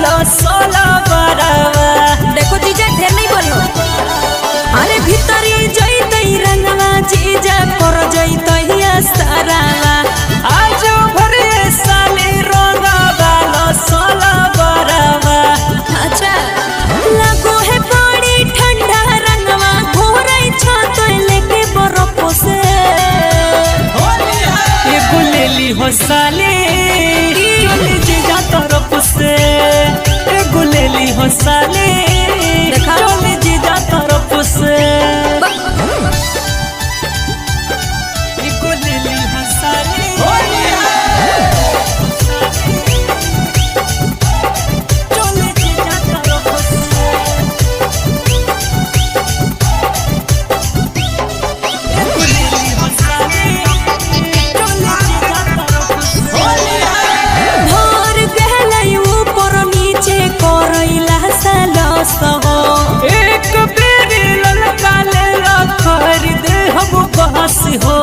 लो सोला बरावा देखो जीजा ढेर नहीं बोलो अरे भीतरी जैते रंगवा जीजा कर जैतहिया सारावा आज भरिए साली रंगा लो सोला बरावा अच्छा लगो है बड़ी ठंडा रंगवा घोरई छत लेके बरफ से लेली हो साली चोली जे जा तरफ से एगो लेली हो साली चोली जे जा तरफ से एगो लेली हो साली चोली जे जा तरफ से एगो लेली हो साली एक बेरी ललका ले खरीद हम बहस हो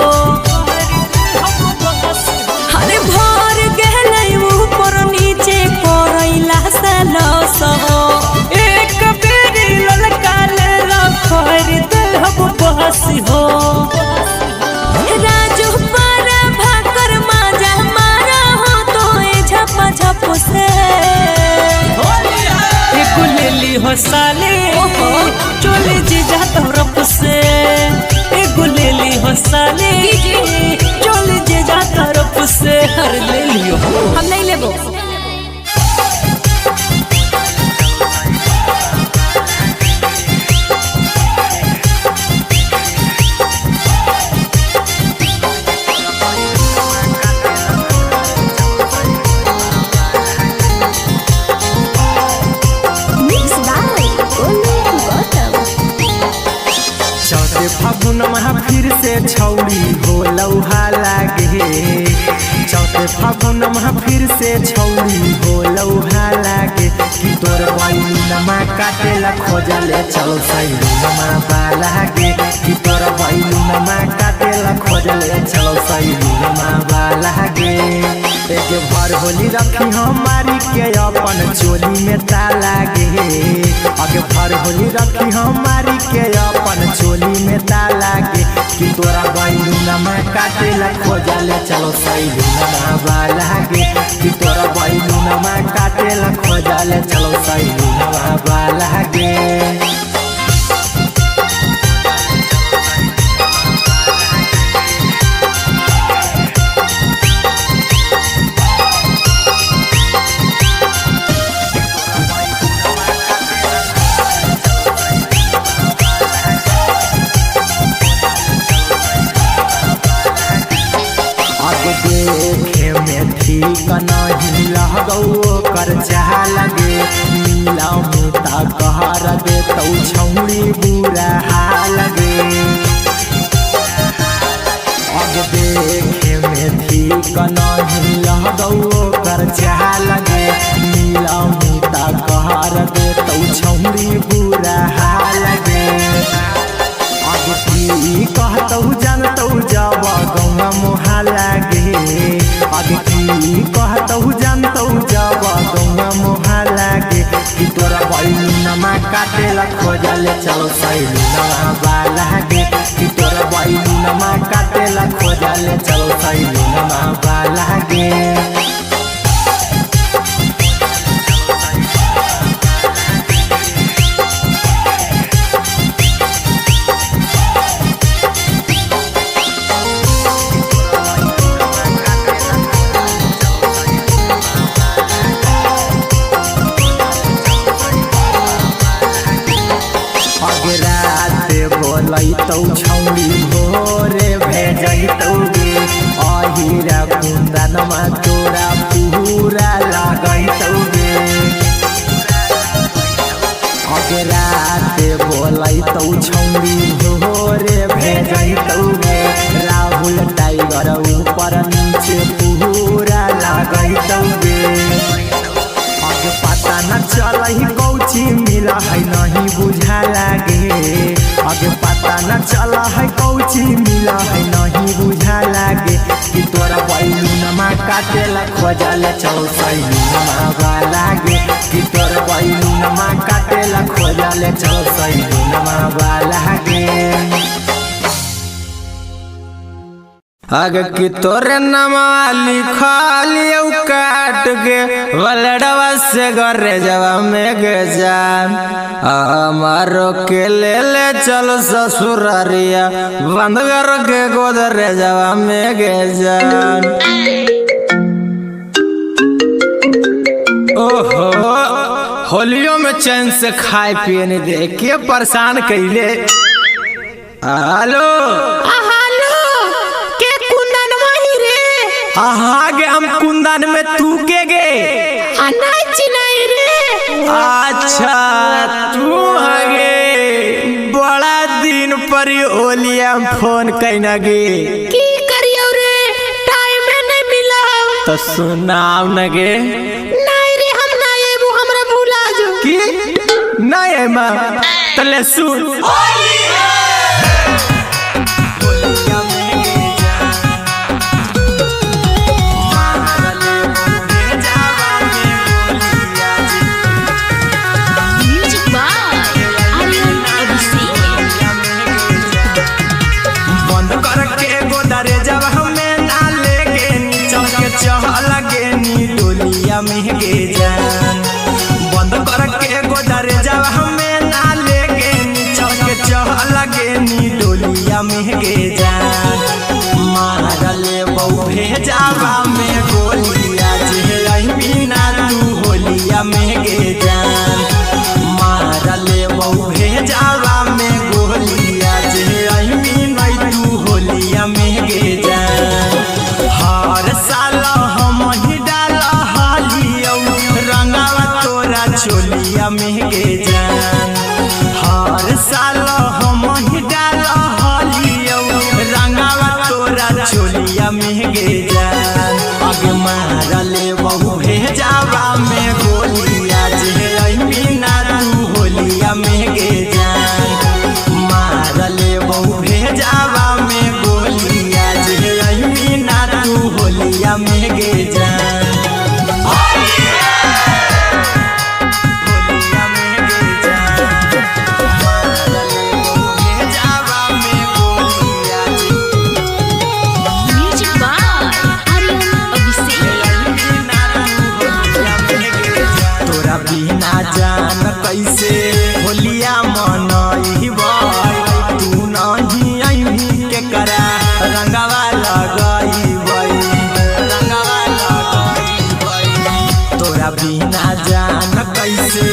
अरे भर गहले ऊपर नीचे करैला सलस हो एक बेरी ललका ले खरीद हम बहस हो राजू पर भाकर माजा मारा हो तो झप झप से लेली हो साली चोली जी जा तरफ से एगो लेली हो साली चोली जी जा तरफ से हर ले लियो हम नहीं लेबो Mixed by फागुन में फिर से छौड़ी हो लौहा लागे चौथे फागुन में फिर से छौड़ी हो लौहा लागे कि तोर बैलूनमा काटेला खोजले चलो सैलूनमा बालागे कि तोर बैलूनमा काटेला खोजले चलो सैलूनमा बालागे एक भर होली रखी हमारी के अपन चोली में तालागे आगे भर होली रखी हमारी के अपन चोली में तालागे कि तोरा बैलूनमा काटेला खोजले चलो सैलूनमा बालागे कि तोरा बैलूनमा काटेला खोजले चलो सैलूनमा बालागे देखे में ठीक नहीं लगो कर चाह लगे नीला मुता कहर दे तो छौड़ी बुरा हाल लगे अब देखे में ठीक नहीं लगो कर चाह लगे नीला मुता कहर दे तो छौड़ी बुरा हाल लगे अब की कहतौ जानतौ जब गौवा मोहा लागे आगे की कहतौ जानतौ जब गौवा मोहा लागे कि तोरा बैलूनमा काटेला खोजले चलो सैलूनमा बालागे कि तोरा बैलूनमा काटेला खोजले चलो सैलूनमा बालागे बोलैतौ छौड़ी भोरे भेजैतौ गे अहिरा कुन्दनमा तोरा पूरा लगैतौ गे अगराते बोलैतौ छौड़ी भोरे भेजैतौ गे राहुल टाइगर ऊपर नीचे पूरा लगैतौ गे आगे पता न चलही कौची मिला है नहीं बुझा लागे आगे पता न चला है कौची मिला है नहीं बुझा लागे कि तोरा बैलूनमा काटेला खोजले चलो सैलूनमा बालागे कि तोरा बैलूनमा काटेला खोजले चलो सैलूनमा बालागे आगे की तोरे नमा लिखलियो काट के वलड़वा से गरे जवा में गे जान हमारो के ले चलो ससुरारिया बंद कर के गोदरे जवा में गे जान ओहो होलियों में चैन से खाए पिए नहीं दे के परेशान कैले हेलो आगे हम कुंदन में तू के गे नहीं रे अच्छा तू आगे बड़ा दिन पर ओलिया फोन कैना गे की करियो रे टाइम नहीं मिला तो सुनाव न गे नहीं रे हम नहीं है वो हमरा भूला जो की नहीं है मां तले सुन महगे जान बंद करके गोदरे जब हमें ना लेगे चल के चल गे नी डोलिया महगे जान मार ले बहु भेजावा में गोलिया जे आई बिना तू होलिया महगे जान मार ले बहु भेजावा में गोलिया जे आई बिना तू होलिया महगे जान हर साल हम ही चोलिया महगे जान हर साल हम ही डाल में गे जान आगे मारले बहु भेजावा में गोलिया जे मीना तू होलिया में गे जान मारले बहु भेजावा में गोलिया जे मीना तू होलिया में गे जान जान कैसे होलिया मनइबै तू नहीं अइही के करा रंगवा लगइबै तोरा बिना जान कैसे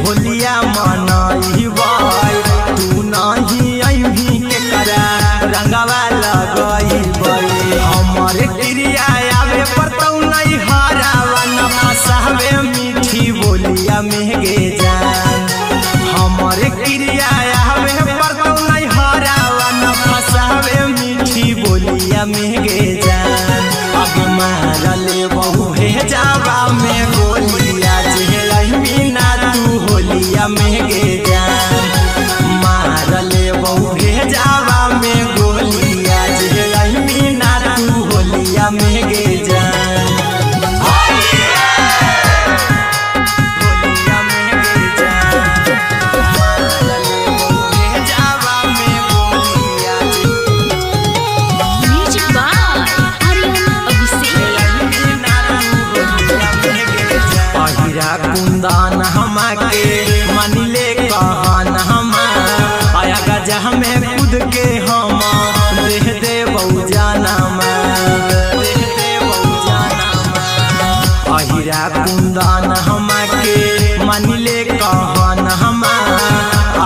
होलिया मनइबै तू नहीं अइही के करा रंगवा लगइबै हमर क्रिया आवे परतौ नहीं हरावा न फसावे मीठी बोलिया में गे जान हमर क्रिया आवे परतौ नहीं हरावा न फसावे मीठी बोलिया में गे जान अब मारले बहु भेजावा में गोलिया जे मीना तू होलिया में गे जान मारले बहु भेजावा में गोलिया जे मीना तू होलिया में गे जान कुंदन हमाके मानिले कहन हमा आया गजा में खुद के हम देह दे बहु जाना अहिरा कुंदन हमाके मानिले कहन हमा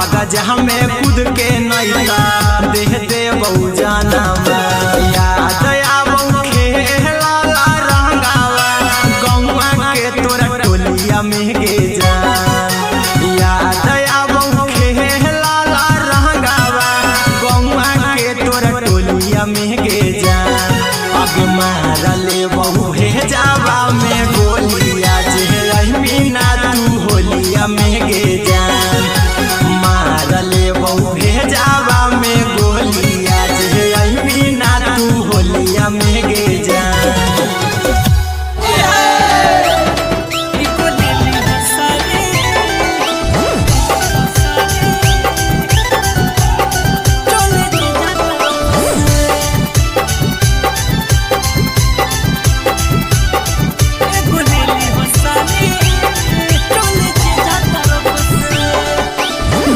आगा जहाँ में खुद के नैता देह दे बहु जाना याद आबौ खेला रंगावा गौवा के तोरा टोलिया में गे जान याद आबौ खेला रंगावा गौवा के तोरा टोलिया में गे जान अब मारले बहु भेजावा में गोलिया जे मीना तू होलिया में गे जान मारले बहु भेजावा में गोलिया जे मीना तू होलिया में गे जान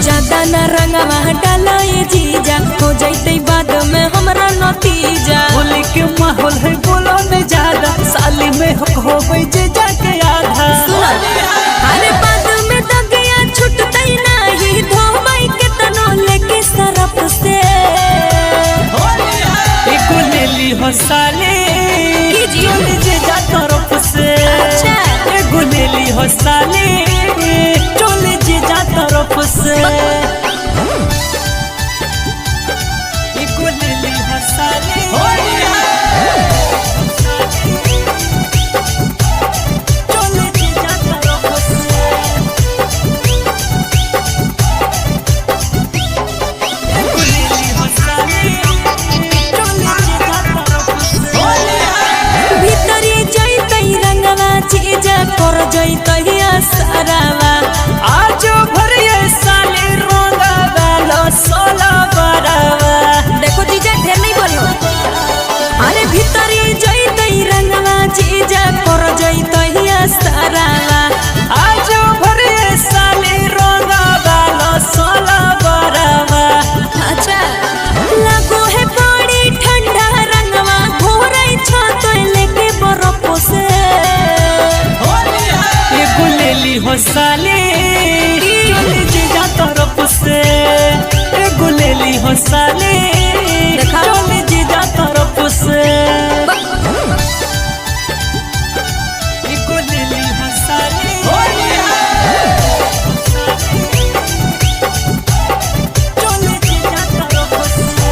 ज्यादा न रंगवा डाला ये जीजा हो जैते बाद में हमरा नतीजा होली के माहौल है बोलो न ज्यादा साली में होबै जे जाके आधा अरे बाद में दगिया छुटतै नहीं धोबै के तनो लेके सरफ से एको लेली हो साली चोली जे जा तरफ से एको लेली हो साली चोली जे जा तरफ से एको लेली हो साली चोली जे जा तरफ से एको लेली हो साली चोली जे जा तरफ से भीतरी जैते रंगवा जीजा कर जैते सारावा आज भरिए साली रोंगा वाला सोला बरावा देखो जीजा ढेर नहीं बोलो अरे भीतरी जैते रंगवा जीजा कर जैते सारावा आज भरिए साली रोंगा वाला सोला बरावा अच्छा लगो है बड़ी ठंडा रंगवा घोरै छ तो लेके बरफ से एको लेली हो साली चोली जे जा तरफ से एको लेली हो साली चोली जे जा तरफ से एको लेली हो साली चोली जे जा तरफ से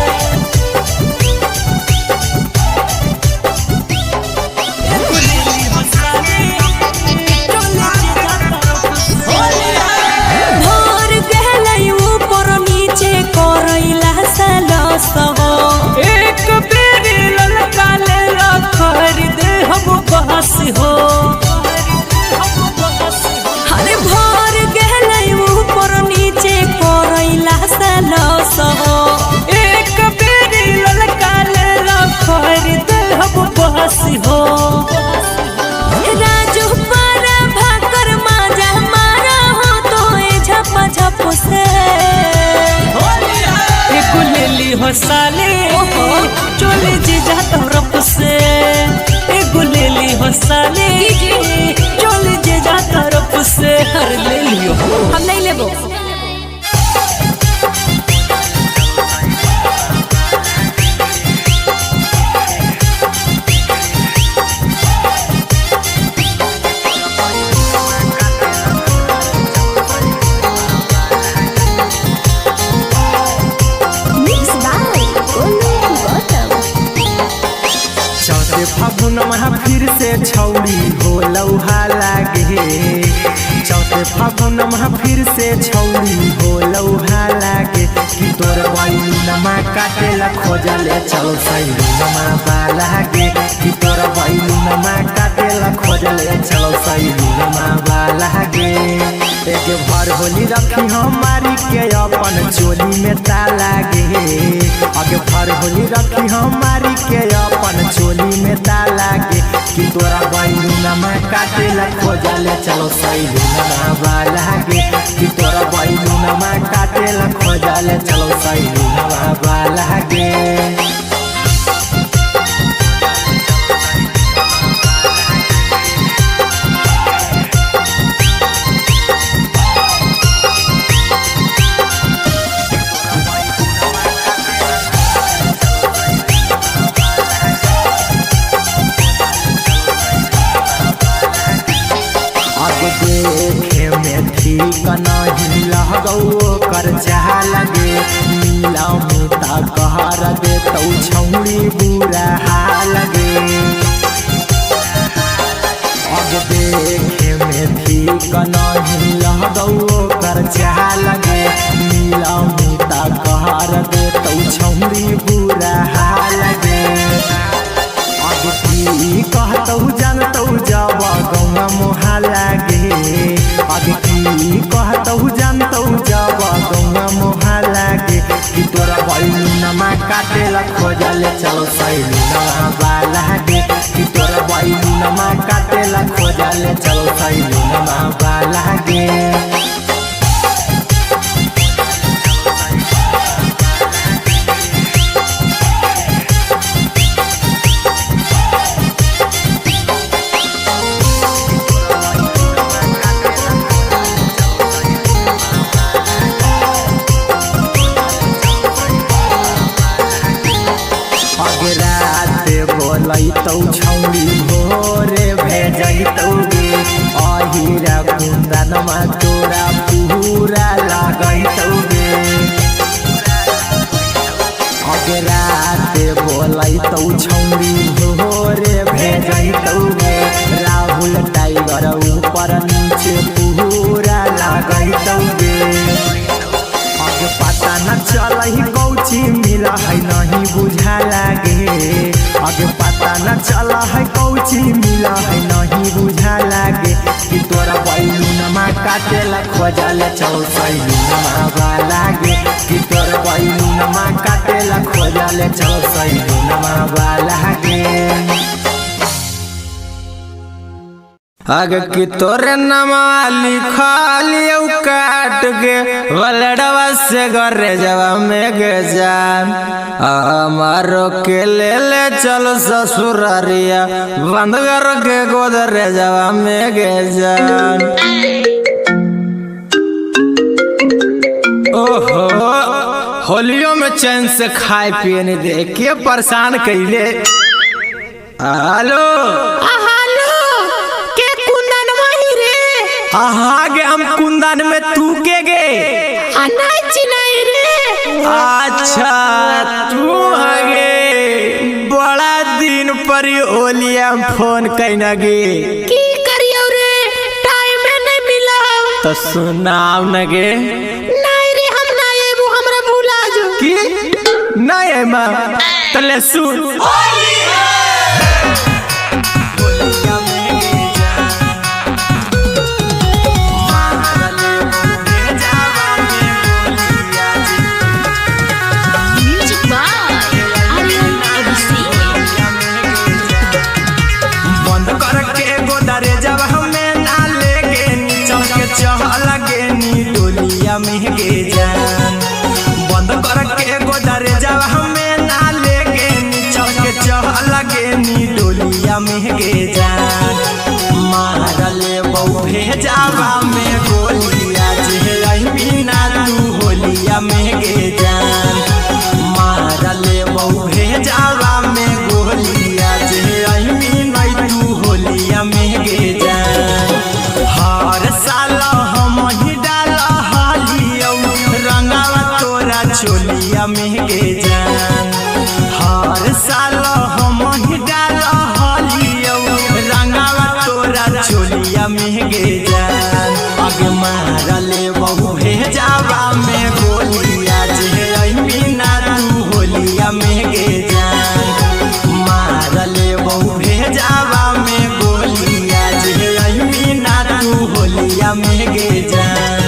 ले लियो। हम नहीं लेबो। फागुन में फिर से छौड़ी हो लौहा लागे। चौथे फागुन में फिर से छौड़ी हो लौहा लागे कि तोर बैलूनमा काटेला खोजले चल सैलूनमा बालागे कि तोर बैलूनमा काटेला खोजले चल सैलूनमा बालागे। एक भर होली रखी हमारी के अपन चोली में तालागे। आगे भर होली रखी हमारी के अपन चोली में तालागे कि तोरा बैलूनमा काटेला खोजले चलो सैलूनमा बालागे कि तोरा बैलूनमा काटेला खोजले चलो सैलूनमा बालागे। देखे में ठीक नहीं लगो कर चाह लगे नीला मुता कहर दे तो छौड़ी बुरा लगे। अब देखे में ठीक नहीं लगो कर चाह लगे नीला मुता कहर दे तो छौड़ी बुरा लगे। अब की कहतौ जानतौ जब गौवा मोहा लागे। अब की कहतौ जानतौ जब गौवा मोहा लागे कि तोरा बैलूनमा काटेला खोजले चलो सैलूनमा बालागे कि तोरा बैलूनमा काटेला खोजले चलो सैलूनमा बालागे। बोलैतौ छौड़ी भोरे भेजैतौ गे अहिरा कुंदनमा तोरा पूरा लागैतौ गे। अगराते बोलैतौ छौड़ी भोरे भेजैतौ गे राहुल टाइगर ऊपर नीचे पूरा लागैतौ गे। अब पता न चलही कौची मिला है नहीं बुझा लागे। आगे पता न चला है कौची मिला है नहीं बुझा लागे कि तोरा बैलूनमा काटेला खोजले चल सैलूनमा बालागे कि तोरा बैलूनमा काटेला खोजले चल सैलूनमा बालागे। आगे की तोरे नमा लिखलियो काट के वलडवा से गरे जवा में गे जान हमारो के ले चलो ससुरारिया बंद कर के गोदरे जवा में गे जान। ओहो होलियों में चैन से खाए पिए नहीं दे के परेशान कैले। हेलो हाँ गे हम कुंदन में तू के गे नहीं रे। अच्छा तू गे बड़ा दिन पर ओलिया फोन कैना गे की करियो रे टाइम नहीं मिला तो सुनाओ न गे। नहीं रे हम ना एबो हमरा भुला जो की नहीं है मां तले सुन महगे जान बंद करके गोदरे जब हमें ना लेके चल के चल लगे नी डोलिया महगे जान मारले बहु भेजावा में गोली आगे मारले बहु हे जावा में गोलिया जे मीना तू होलिया में गे जान मारले बहु हे जावा में गोलिया जे मीना तू होलिया में गे जान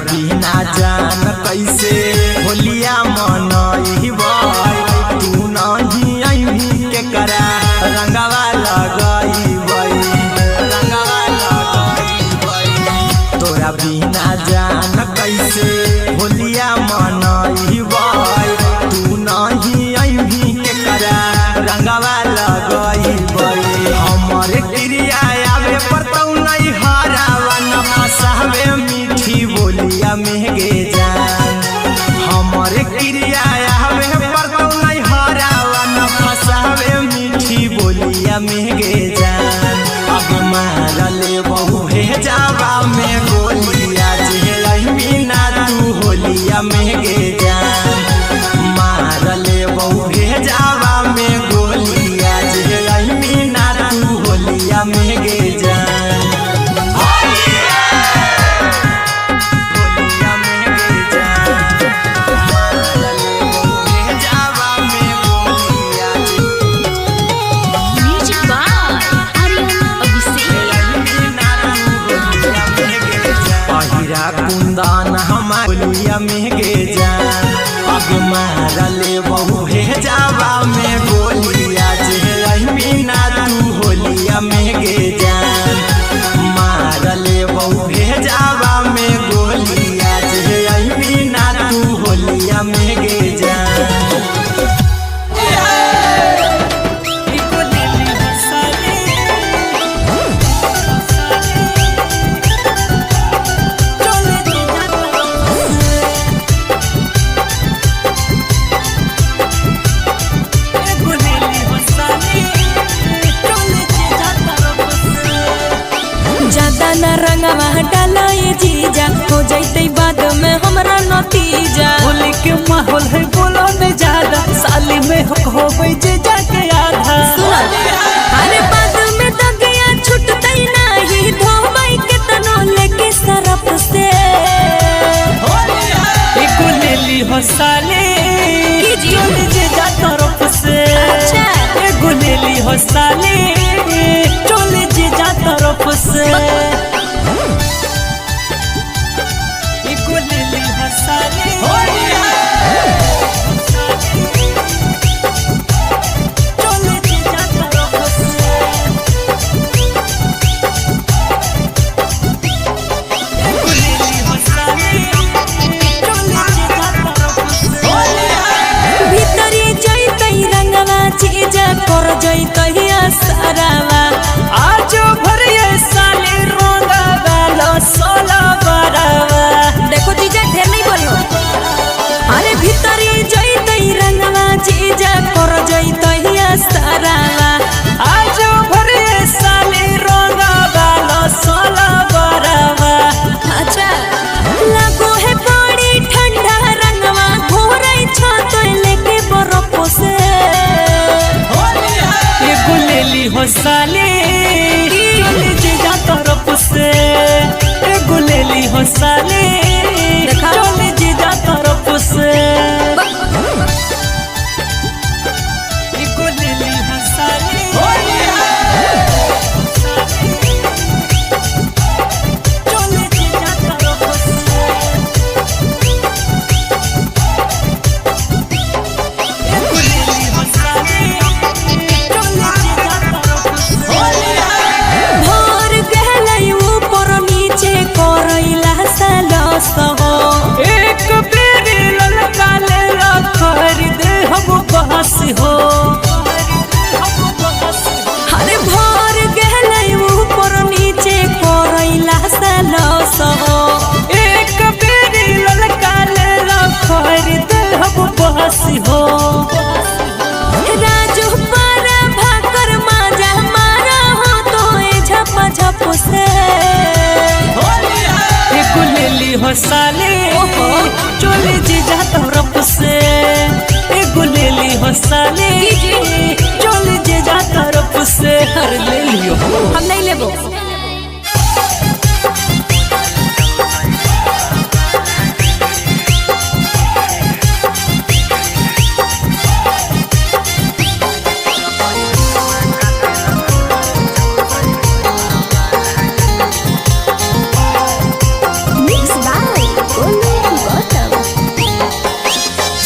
बिना जान कैसे होलिया मनइबै तू नहीं अइही के करा रंगवा लगइबै तोरा बिना जान कैसे होलिया मनइबै तू नहीं अइही के करा रंगवा लगइबै हमर क्रिया आवे परतौ नहीं हरावा न फसावे मीठी बोलिया में गे जान हमर क्रिया आवे परतौ नहीं हरावा न फसावे मीठी बोलिया में गे जान अब मारले बहु हे जावा में गोलिया जे मीना तू होलिया में गे जान मारले बहु हे जावा में गोलिया जे मीना तू होलिया में गे जान कुंदान हमारिया में गे जान अब मारले बहु हे जावा में गोलिया जे मीना तू होलिया में गे जान मारले बहु हे जावा में गोलिया जे मीना तू होलिया में गे जान रंगवा डाला ये जीजा हो जैते बाद में हमरा नतीजा होली के माहौल है बोलो न ज्यादा साली में होबै जे जाके आधा अरे बाद में दगिया छुटतै नहीं धोबै के तनो लेके सरफ से एको लेली हो साली चल जे जा तरफ से एको लेली हो साली चल जे जा तरफ से कर जैतै सारावा आज भरिए साली रंगवा सोला बरावा देखो जीजा ढेर नहीं बोलो अरे भीतरी जैतै रंगवा जीजा कर जैतै सारावा आज भरिए साली रंगवा सोला बरावा अच्छा लागो है बड़ी ठंडा रंगवा घोरै छ तो लेके बरफ से हो साली चल जे जा तरफ से एगो लेली हो साली चल जे जा तरफ से एगो लेली हो साली चल जे जा तरफ से एगो लेली हो साली भोर गहलै ऊपर नीचे करैला सालो हो साले चोली जीजा तरफ से एगो ले ली हो साले चोली जीजा तरफ से हर ले लियो हम नहीं लेबो।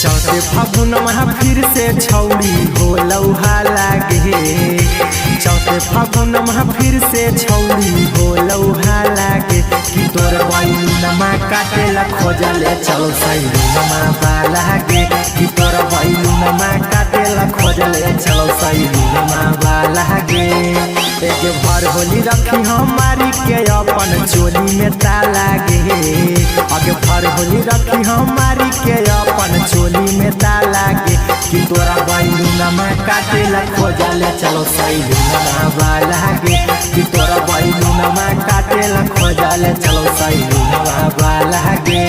चौथे फागुन फिर से छौड़ी हो लौहा लागे। चौथे फागुन फिर से छौड़ी हो लौहा लागे कि तोर बैलूनमा काटेला खोजले चलो सैलूनमा बालागे कि तोर बैलूनमा काटेला खोजले चलो सैलूनमा बालागे। एक भर होली रखी हमारी के अपन चोली में तालागे। आगे भर होली रखी हमारी के अपन चोली में तालागे कि तोरा बैलूनमा काटेला खोजले चलो सैलूनमा बालागे कि तोरा बैलूनमा काटेला खोजले चलो सैलूनमा बालागे।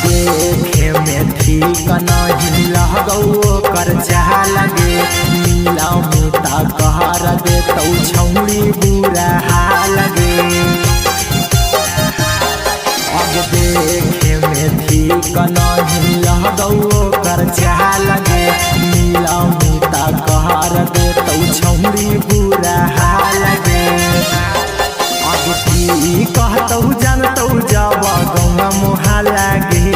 देखे में ठीक नहीं लगो कर चाह लगे नीला मुता कहर दे तो छौड़ी बुरा हालगे। अब देखे में ठीक नहीं लगो कर चाह लगे नीला मुता कहर दे तो छौड़ी बुरा हालगे। अब की कहतौ जानतौ जब गौवा मोहा लागे।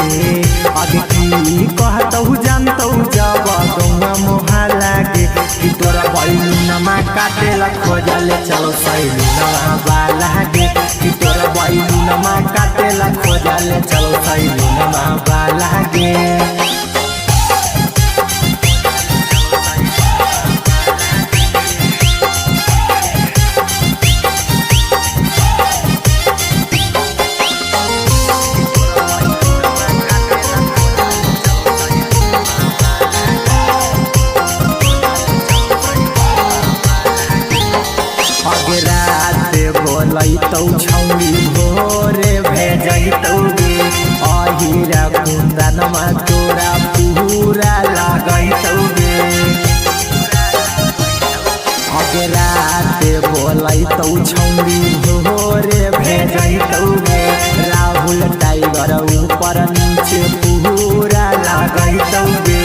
अब की कहतौ जानतौ जब गौवा मोहा लागे कि तोरा बैलूनमा काटेला खोजले चलो सैलूनमा बालागे कि तोरा बैलूनमा काटेला खोजले चलो सैलूनमा बालागे। बोलैतौ छौड़ी भोरे भेजैतौ गे अहिरा कुन्दनमा तोरा पूरा लागैतौ गे। अगे राते बोलैतौ छौड़ी भोरे भेजैतौ गे राहुल टाइगर ऊपर नीचे पूरा लागैतौ गे।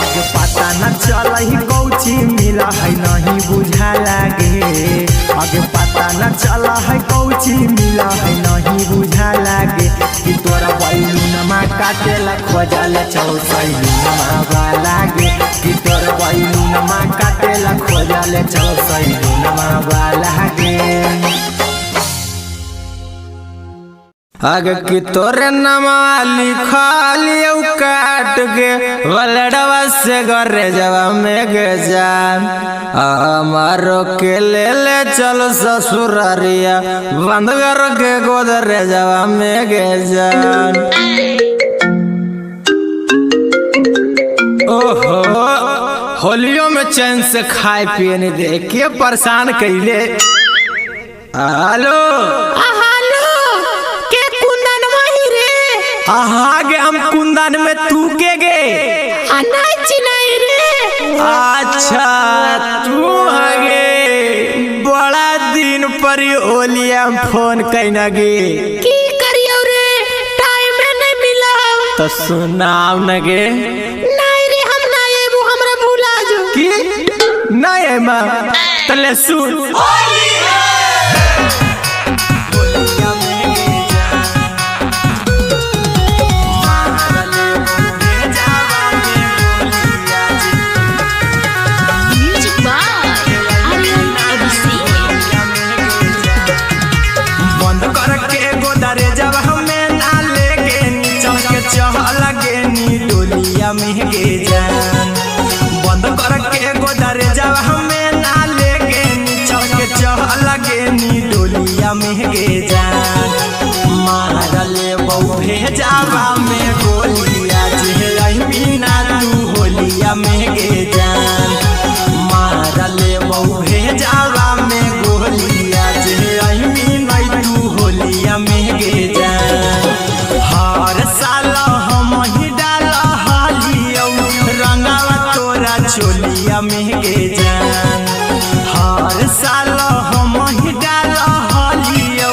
आगे पता न चलही कौची मिला है नहीं बुझा लागे। आगे पता न चला है कौची मिला है नहीं बुझा लागे कि तोरा बैलूनमा काटेला खोजले चलो सैलूनमा बालागे कि तोरा बैलूनमा काटेला खोजले चलो सैलूनमा बालागे। आगे की तोरे नमा लिखलियो काट के वलडवा से गरे जवा में गे जान हमारो के ले चलो ससुरारिया बंद कर के गोदरे जवा में गे जान। ओहो होलियों में चैन से खाए पिए नहीं दे के परेशान कैले। हेलो आगे हम कुंदन में तू के गे नहीं रे। अच्छा तू आगे बड़ा दिन पर ओलिया फोन कैना गे की करियो रे टाइम नहीं मिला तो सुनाव न गे। नहीं रे हम नहीं एबो हमरा भूला जो की नहीं है मां तले सुन बंद करके गोदरे जब हमें ना लेके चल के चल गे नी डोलिया में गे जान मारले बहु भेजावा में गोलिया जे बिना तू होलिया में गे जान मारले बहु भेजावा में गोलिया जे बिना तू होलिया में गे जान हर साल हम ही डाल हालियो रंगावा तोरा चोलिया में गे जान हर साल हम ही डाल हालियो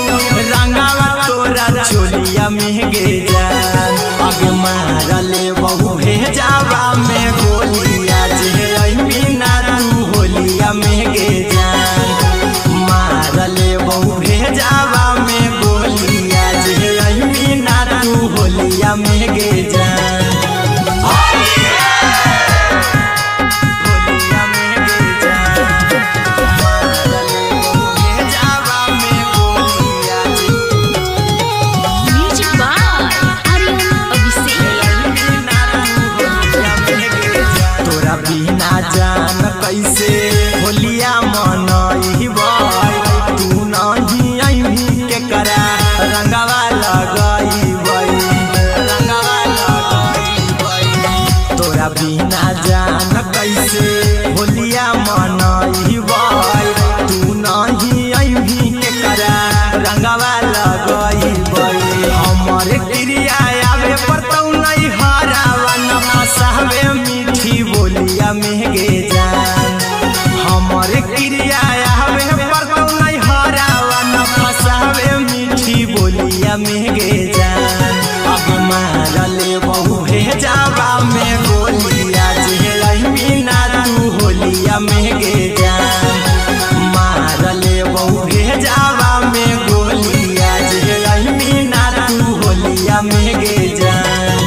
रंगावा तोरा चोलिया में गे जान अब मारले बहु भेजावा में गोलिया जे बिना तू होलिया में गे जान मारले बहु भेजावा में गोलिया जे बिना तू होलिया में गे जान जान कैसे होलिया मनइबै तू नहीं अइभी के करा रंगवा लगइबै तोरा बिना जान कैसे होलिया मनइबै तू नहीं अइभी के करा रंगवा लगइबै हमर क्रिया आवे परतौ नहीं हरावा न फसावे मीठी बोलिया में गे जान हमर क्रिया आवे परतौ नहीं हरावा न फसावे मीठी बोलिया में गे जान अब मारले बहु भेजावा में गोलिया जे बिना तू होलिया में गे जान मारले बहु भेजावा में गोलिया जे बिना तू होलिया में गे जान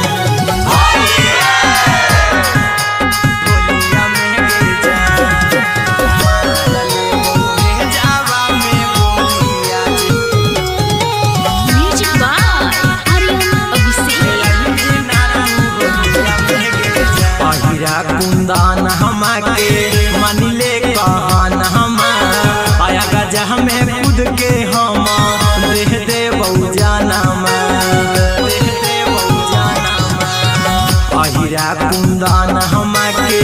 कुंदन हमाके मानिले कहन हम आया गजा में खुद के हम देह दे बहु जाना अहिरा कुंदन हमाके